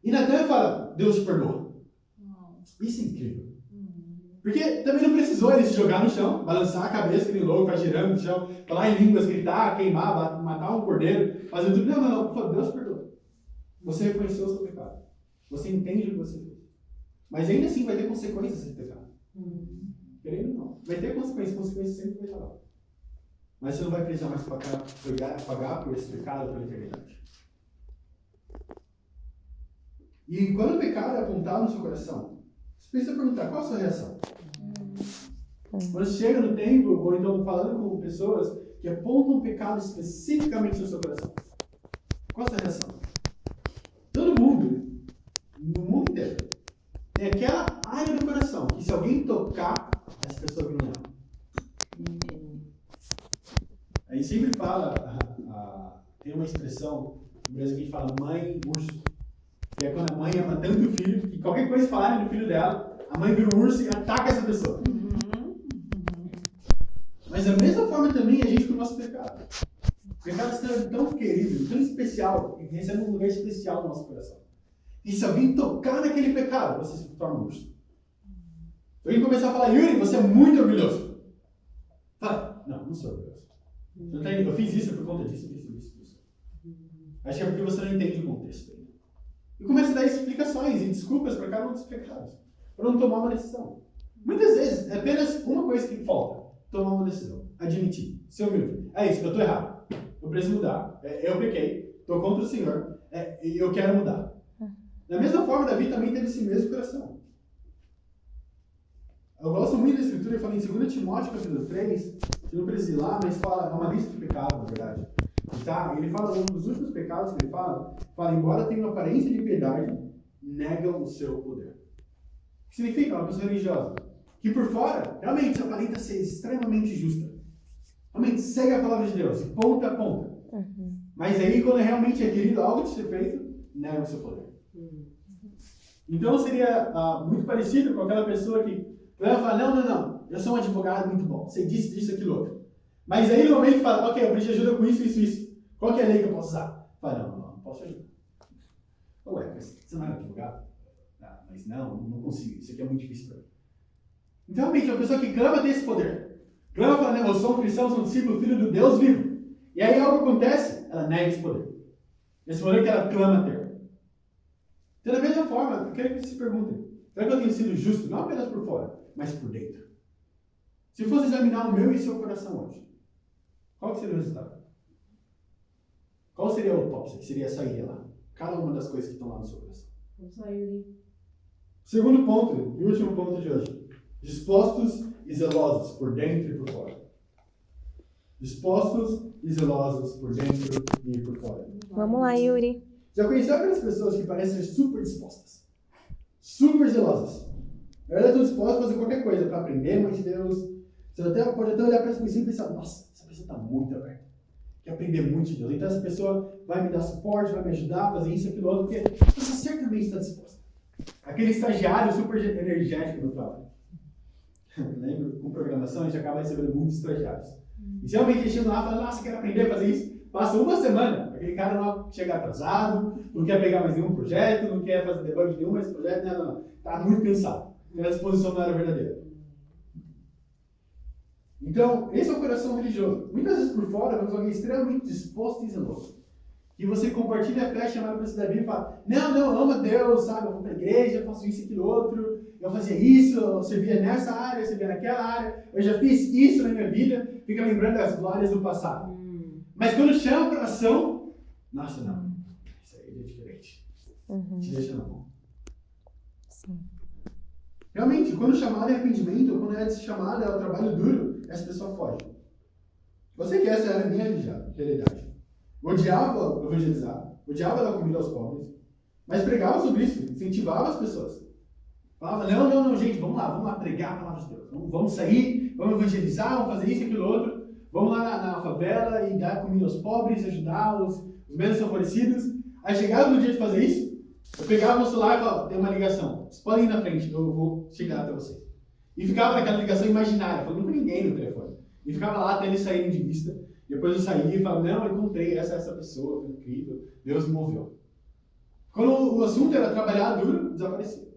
E Natan fala, Deus te perdoa. Isso é incrível. Porque também não precisou ele se jogar no chão, balançar a cabeça que nem louco, ficar girando no chão, falar em línguas, gritar, queimar, matar um cordeiro, fazer tudo. Não. Deus perdoa. Você reconheceu o seu pecado. Você entende o que você fez. Mas ainda assim vai ter consequências esse pecado. Querendo ou não. Vai ter consequências sempre vai estar lá. Mas você não vai precisar mais pagar por esse pecado pela eternidade. E quando o pecado é apontado no seu coração, você precisa perguntar, qual a sua reação? Quando você chega no templo, ou então falando com pessoas que apontam o pecado especificamente no seu coração, qual a sua reação? Todo mundo, no mundo inteiro, tem aquela área do coração que se alguém tocar, essa pessoa vira um leão. Aí sempre fala, tem uma expressão no Brasil que a gente fala mãe urso, que é quando a mãe ama tanto o filho que qualquer coisa falarem do filho dela, a mãe vira um urso e ataca essa pessoa. Mas da mesma forma também a gente com o nosso pecado. O pecado é tão querido, tão especial, que recebe um lugar especial no nosso coração. E se alguém tocar naquele pecado, você se torna um urso. Se alguém começar a falar, Yuri, você é muito orgulhoso. Fala, não sou orgulhoso. Eu fiz isso por conta disso. Acho que é porque você não entende o contexto ainda. E começa a dar explicações e desculpas para cada um dos pecados. Para não tomar uma decisão. Muitas vezes é apenas uma coisa que falta. Tomar uma decisão. Admitir. Ser humilde. É isso, eu estou errado. Eu preciso mudar. Eu pequei. Estou contra o Senhor. E eu quero mudar. Da mesma forma, Davi também teve esse mesmo coração. Eu gosto muito da Escritura, eu falo em 2 Timóteo capítulo 3, você não precisa ir lá, mas fala, é uma lista de pecados, na verdade. Tá? Ele fala, um dos últimos pecados que ele fala, embora tenha uma aparência de piedade, negam o seu poder. O que significa? Uma pessoa religiosa. Que por fora, realmente se aparenta ser extremamente justa. Realmente segue a palavra de Deus, de ponta a ponta. Mas aí, quando realmente é querido algo de ser feito, nega o seu poder. Então seria muito parecido com aquela pessoa que vai falar, não, eu sou um advogado muito bom, sei disso, aquilo, outro. Mas aí no momento fala, ok, eu preciso de ajuda com isso. Qual que é a lei que eu posso usar? Fala, não posso ajudar. Ué, mas você não é advogado? Mas não consigo, isso aqui é muito difícil para mim. Então realmente é uma pessoa que clama ter esse poder. Clama e fala, eu sou um cristão, sou um discípulo, filho do Deus vivo. E aí algo acontece, ela nega esse poder. Esse poder que ela clama ter. Então, da mesma forma, eu quero que se perguntem, será que eu tenho sido justo, não apenas por fora, mas por dentro? Se fosse examinar o meu e o seu coração hoje, qual seria o resultado? Qual seria a autópsia que seria sair lá? Cada uma das coisas que estão lá no seu coração. Vamos lá, Yuri. Segundo ponto, e último ponto de hoje. Dispostos e zelosos por dentro e por fora. Dispostos e zelosos por dentro e por fora. Vamos lá, Yuri. Já conheceu aquelas pessoas que parecem ser super dispostas? Super zelosas. Elas estão dispostas a fazer qualquer coisa para aprender mais de Deus. Você pode até olhar para essa pessoa e pensar, nossa, essa pessoa está muito aberta. Quer aprender muito de Deus. Então essa pessoa vai me dar suporte, vai me ajudar a fazer isso, aquilo, outro, porque você certamente está disposta. Aquele estagiário super energético no trabalho. Lembro, com programação a gente acaba recebendo muitos estagiários. E geralmente eles chegam lá e falam, nossa, quero aprender a fazer isso. Passa uma semana, aquele cara não chega atrasado, não quer pegar mais nenhum projeto, não quer fazer debug de nenhum mais projeto, não. Está muito cansado. Aquela disposição não era verdadeira. Então, esse é o coração religioso. Muitas vezes por fora, vemos alguém extremamente disposto e zeloso. E você compartilha a fé, chamada para da Bíblia e fala, não, eu amo a Deus, sabe? Eu vou para a igreja, eu faço isso, aquilo, outro. Eu fazia isso, eu servia nessa área, eu servia naquela área. Eu já fiz isso na minha vida. Fica lembrando das glórias do passado. Mas quando chama para ação, nossa, não. Isso aí é diferente. Te deixa na mão. Sim. Realmente, quando chamada é arrependimento, ou quando é chamada ao trabalho duro, essa pessoa foge. Você que essa era a minha realidade. Odiava evangelizar, odiava dar comida aos pobres, mas pregava sobre isso, incentivava as pessoas. Falava, não, gente, vamos lá pregar a palavra de Deus. Vamos sair, vamos evangelizar, vamos fazer isso, aquilo, outro. Vamos lá na favela e dar comida aos pobres, ajudar os menos favorecidos. Aí chegava no dia de fazer isso, eu pegava o celular e falava, tem uma ligação, vocês podem ir na frente, eu vou chegar até vocês. E ficava naquela ligação imaginária, falando com ninguém no telefone. E ficava lá até eles saírem de vista. Depois eu saía e falava, não, eu encontrei essa pessoa, foi incrível, Deus me moveu. Quando o assunto era trabalhar duro, desaparecia.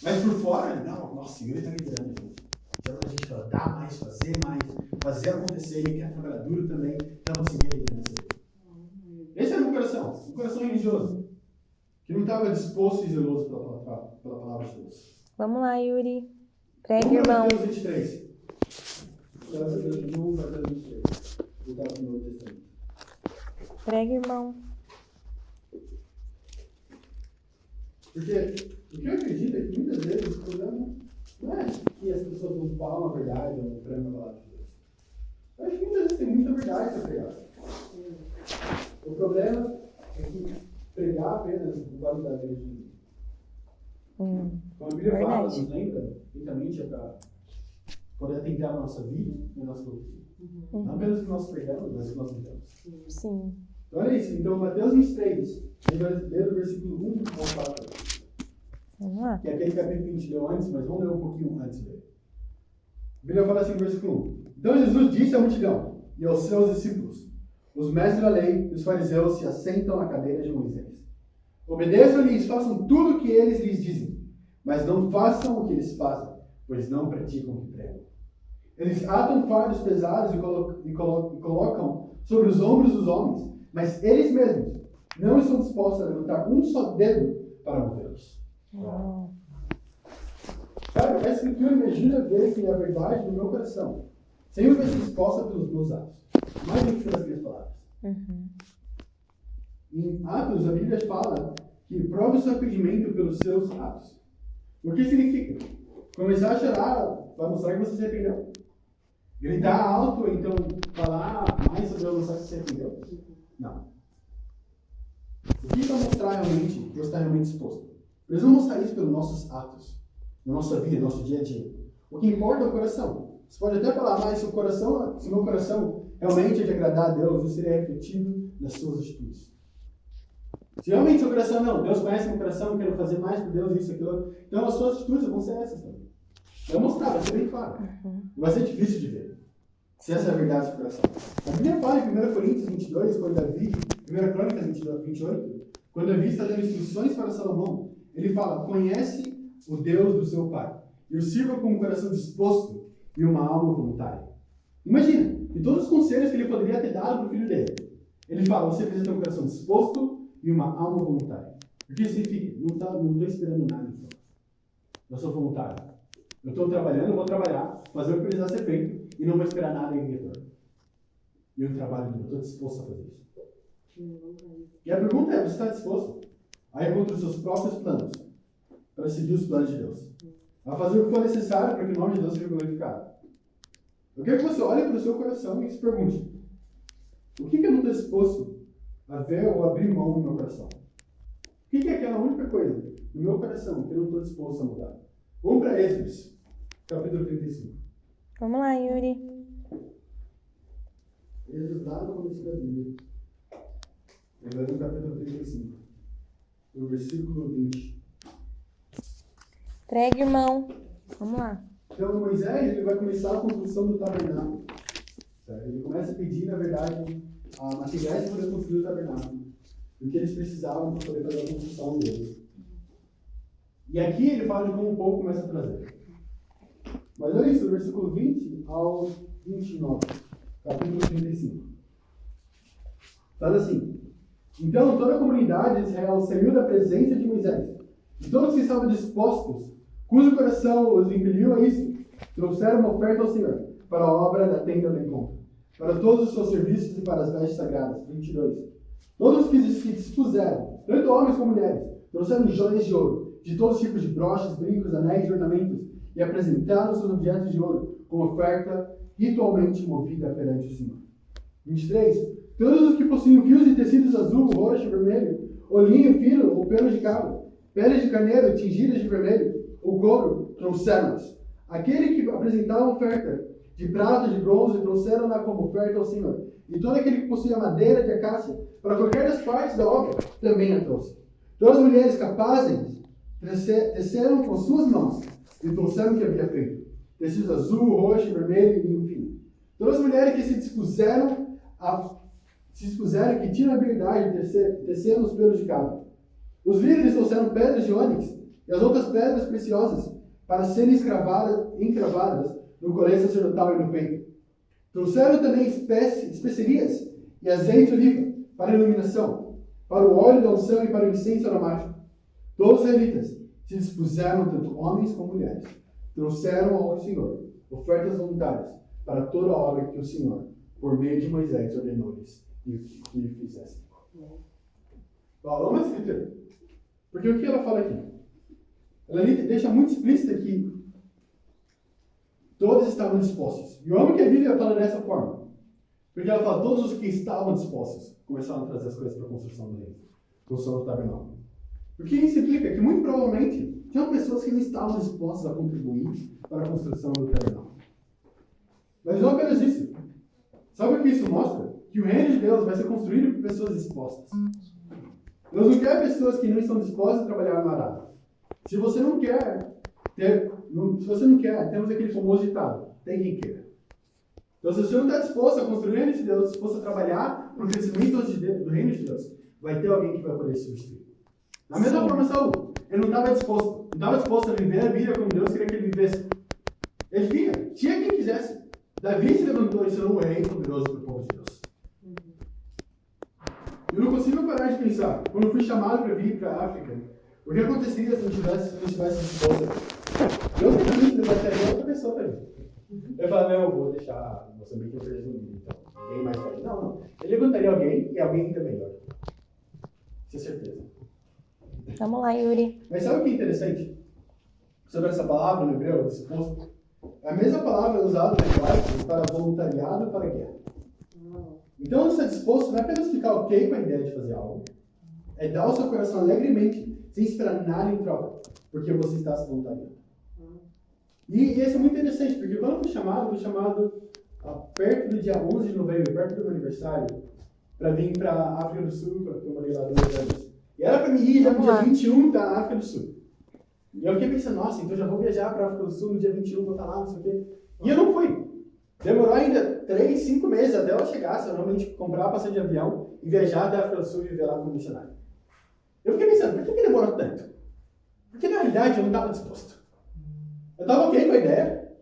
Mas por fora, não, nossa, ele está liderando a gente. Chama a gente para dar mais, fazer acontecer, ele quer trabalhar duro também, então vamos seguir a liderança dele. Esse era o coração religioso, que não estava disposto e zeloso pela palavra de Deus. Vamos lá, Yuri. Pregue, Vamos para irmão. Mateus 23. Mateus 23. Voltar para o Novo Testamento. Pregue, irmão. Porque o que eu acredito é que muitas vezes o problema não é que as pessoas não falam a verdade ou não pregam a palavra de Deus. Eu acho que muitas vezes tem muita verdade para pregar. O problema é que pregar apenas não vai mudar a vida de ninguém. Como a Bíblia fala, Verdade. nos lembra, literalmente é para poder atentar a nossa vida e a nossa doutrina. Não apenas o que nós pregamos, mas o que nós vivemos. Sim. Então olha isso, então Mateus 23, ele vai ler o versículo 1 ao 4. Vamos lá. Que é aquele capítulo que a gente leu antes, mas vamos ler um pouquinho antes dele. A Bíblia fala assim no versículo 1. Então Jesus disse à multidão e aos seus discípulos: os mestres da lei e os fariseus se assentam na cadeira de Moisés. Obedeçam-lhes e façam tudo o que eles lhes dizem, mas não façam o que eles fazem, pois não praticam o que pregam. Eles atam fardos pesados e colocam sobre os ombros dos homens, mas eles mesmos não estão dispostos a levantar um só dedo para movê-los. Cara, a escritura me ajuda a ver que a verdade do meu coração sempre vai ser exposta pelos meus atos, mais do que pelas minhas palavras. Em Atos, a Bíblia fala que prove o seu arrependimento pelos seus atos. O que significa? Começar a chorar vai mostrar que você se arrependeu. Gritar alto, então falar mais sobre a mostrar que você se arrependeu? Não. O que vai mostrar realmente que você está realmente exposto? Eles vão mostrar isso pelos nossos atos, na nossa vida, no nosso dia a dia. O que importa é o coração. Você pode até falar, mas se o meu coração realmente é de agradar a Deus, isso seria refletido nas suas atitudes. Se realmente seu coração não, Deus conhece meu coração, eu quero fazer mais por Deus, isso, aquilo, então as suas atitudes vão ser essas também. Vai mostrar, vai ser bem claro. Vai ser difícil de ver, se essa é a verdade do seu coração. A Bíblia fala em 1 Coríntios 22, quando Davi, 1 Crônicas 28, quando Davi está dando instruções para Salomão, ele fala: conhece o Deus do seu pai e o sirva com um coração disposto e uma alma voluntária. Imagina, de todos os conselhos que ele poderia ter dado para o filho dele, ele fala: você precisa ter um coração disposto e uma alma voluntária. O que significa? Não estou esperando nada em troca. Eu sou voluntário. Eu estou trabalhando, eu vou trabalhar, fazer o que precisar ser feito e não vou esperar nada em retorno. E eu trabalho, eu estou disposto a fazer isso. E a pergunta é: você está disposto a ir contra os seus próprios planos para seguir os planos de Deus? A fazer o que for necessário para que o nome de Deus seja glorificado? Eu quero que você olhe para o seu coração e se pergunte: o que eu não estou disposto a ver ou abrir mão do meu coração? O que é aquela única coisa no meu coração que eu não estou disposto a mudar? Vamos para Êxodo, capítulo 35. Vamos lá, Yuri. Êxodo lá no começo da Bíblia. Ele vai no capítulo 35, no versículo 20. Pregue, irmão. Vamos lá. Então, Moisés ele vai começar a construção do tabernáculo. Certo? Ele começa a pedir, na verdade, a materiais para poder construir o tabernáculo. O que eles precisavam para poder fazer a construção dele. E aqui ele fala de como o povo começa a trazer. Mas olha isso, do versículo 20 ao 29, capítulo 35. Fala assim: então toda a comunidade de Israel saiu da presença de Moisés. E todos que estavam dispostos, cujo coração os impeliu a isso, trouxeram uma oferta ao Senhor para a obra da tenda do encontro, para todos os seus serviços e para as vestes sagradas. 22. Todos que se dispuseram, tanto homens como mulheres, trouxeram joias de ouro, de todos os tipos de broches, brincos, anéis e ornamentos, e apresentaram seus objetos de ouro como oferta ritualmente movida perante o Senhor. 23. Todos os que possuíam fios de tecidos azul, roxo, vermelho, ou linho fino, ou pelo de cabra, peles de carneiro tingidas de vermelho, ou couro, trouxeram-nos. Aquele que apresentava oferta de prata, de bronze, trouxeram-na como oferta ao Senhor. E todo aquele que possuía madeira de acácia, para qualquer das partes da obra, também a trouxe. Todas as mulheres capazes teceram com suas mãos e trouxeram o que havia feito: tecidos azul, roxo, vermelho e linho fino. Todas as mulheres que se dispuseram que tinham a habilidade de tecer os pelos de cabra. Os líderes trouxeram pedras de ônix e as outras pedras preciosas para serem encravadas no colete sacerdotal e no peito. Trouxeram também especiarias e azeite de oliva para a iluminação, para o óleo da unção e para o incenso aromático. Todos os israelitas se dispuseram, tanto homens como mulheres, trouxeram ao Senhor ofertas voluntárias para toda a obra que o Senhor, por meio de Moisés, ordenou-lhes que fizessem. Vamos à escritura. Porque o que ela fala aqui? Ela deixa muito explícita que todos estavam dispostos. E eu amo que a Bíblia fala dessa forma. Porque ela fala, todos os que estavam dispostos começaram a trazer as coisas para a construção do reino. Construção do tabernáculo. O que isso implica? Que muito provavelmente tinham pessoas que não estavam dispostas a contribuir para a construção do tabernáculo. Mas não apenas isso. Sabe o que isso mostra? Que o reino de Deus vai ser construído por pessoas dispostas. Deus não quer pessoas que não estão dispostas a trabalhar no arado. Se você não quer, temos aquele famoso ditado, tem quem queira. Então, se você não está disposto a construir o reino de Deus, disposto a trabalhar para o crescimento do reino de Deus, vai ter alguém que vai poder substituir. Da mesma forma, Saul, ele não estava disposto a viver a vida como Deus queria que ele vivesse. Ele vinha, tinha quem quisesse. Davi se levantou e se tornou um rei poderoso para o povo de Deus. Eu não consigo parar de pensar, quando eu fui chamado para vir para a África, o que aconteceria se eu não tivesse disposto? Deus realmente levantaria outra pessoa para mim. Eu falava, não, eu vou deixar Moçambique preso no mundo, então ninguém mais pode. Não. Ele levantaria alguém e alguém ainda melhor. Com certeza. Vamos lá, Yuri. Mas sabe o que é interessante? Sobre essa palavra no hebreu, disposto? É a mesma palavra usada no hebraico para voluntariado para a guerra. Então, você está disposto não é apenas ficar ok com a ideia de fazer algo, é dar o seu coração alegremente, sem esperar nada em troca, porque você está se voluntariando. E isso é muito interessante, porque quando eu fui chamado perto do dia 11 de novembro, perto do meu aniversário, para vir para a África do Sul, porque eu morei lá 2 anos. E era para mim ir já no dia 21 da África do Sul. E eu fiquei pensando, nossa, então eu já vou viajar para a África do Sul no dia 21, vou estar lá, não sei o quê. E eu não fui. Demorou ainda 3, 5 meses até ela chegar, se eu realmente comprar a passagem de avião e viajar até a África do Sul e viver lá como missionário. Eu fiquei pensando, por que demorou tanto? Porque na realidade eu não estava disposto. Eu estava ok com a ideia,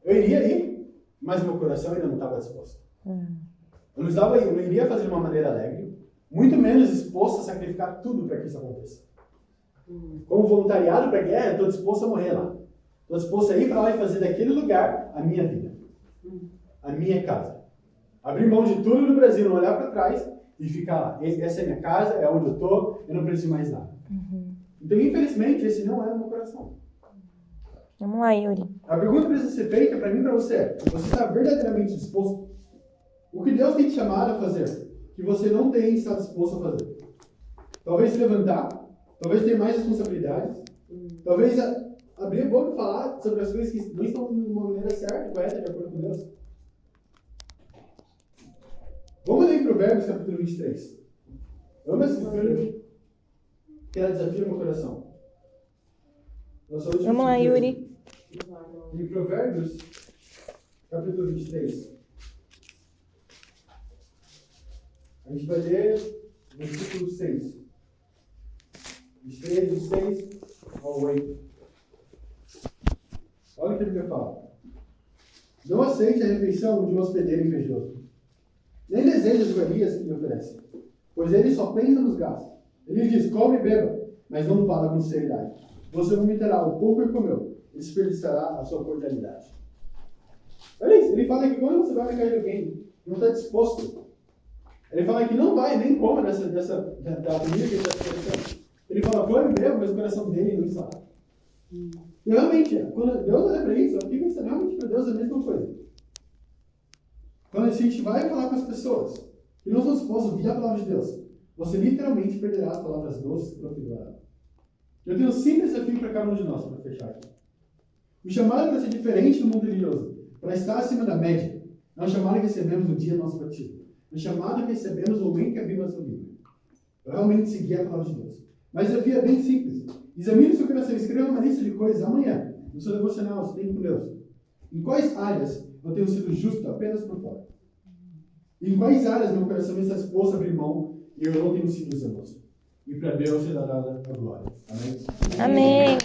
eu iria ir, mas meu coração ainda não estava disposto. Eu não iria fazer de uma maneira alegre, muito menos disposto a sacrificar tudo para que isso aconteça. Como voluntariado para a guerra, eu estou disposto a morrer lá. Estou disposto a ir para lá e fazer daquele lugar a minha vida. A minha casa. Abrir mão de tudo no Brasil, não olhar para trás e ficar lá. Essa é a minha casa, é onde eu estou, eu não preciso mais nada. Então, infelizmente, esse não é o meu coração. Vamos lá, Yuri. A pergunta precisa ser feita para mim e para você é: você está verdadeiramente disposto? O que Deus tem te chamado a fazer, que você não tem estado disposto a fazer? Talvez se levantar, talvez ter mais responsabilidades, talvez abrir a boca e falar sobre as coisas que não estão de uma maneira certa, correta, de acordo com Deus. Vamos ler em Provérbios, capítulo 23. Amo esse livro, que ela desafia meu coração. Vamos lá, Yuri. Em Provérbios, capítulo 23. A gente vai ler no versículo 6. 23, 26 ao 8. Olha o que a Bíblia fala. Não aceite a refeição de um hospedeiro invejoso, nem deseje as iguarias que lhe oferece, pois ele só pensa nos gastos. Ele diz, come e beba, mas não fala com sinceridade. Você vomitará o pouco que comeu, e desperdiçará a sua cordialidade. Olha isso, ele fala que quando você vai na casa de alguém, não está disposto. Ele fala que não vai, nem coma da comida que ele está oferecendo. Ele fala, come e beba, mas o coração dele não está lá. E realmente, quando Deus olha para isso, eu fico pensando, realmente para Deus é a mesma coisa. Quando a gente vai falar com as pessoas que não são dispostas a ouvir a palavra de Deus, você literalmente perderá as palavras doces para o Eu tenho um simples desafio para cada um de nós, para fechar aqui. O chamado para ser diferente do mundo religioso, para estar acima da média, é um chamado que recebemos no dia do nosso batismo. É um chamado que recebemos no momento que abrimos a sua Bíblia. Para realmente seguir a palavra de Deus. Mas o desafio é bem simples. Examine o seu coração, escreva uma lista de coisas amanhã, no seu devocional, no seu tempo com Deus. Em quais áreas eu tenho sido justo apenas por fora? Em quais áreas meu coração está disposto a abrir mão e eu não tenho sido zeloso? E para Deus será dada a glória. Amém? Amém.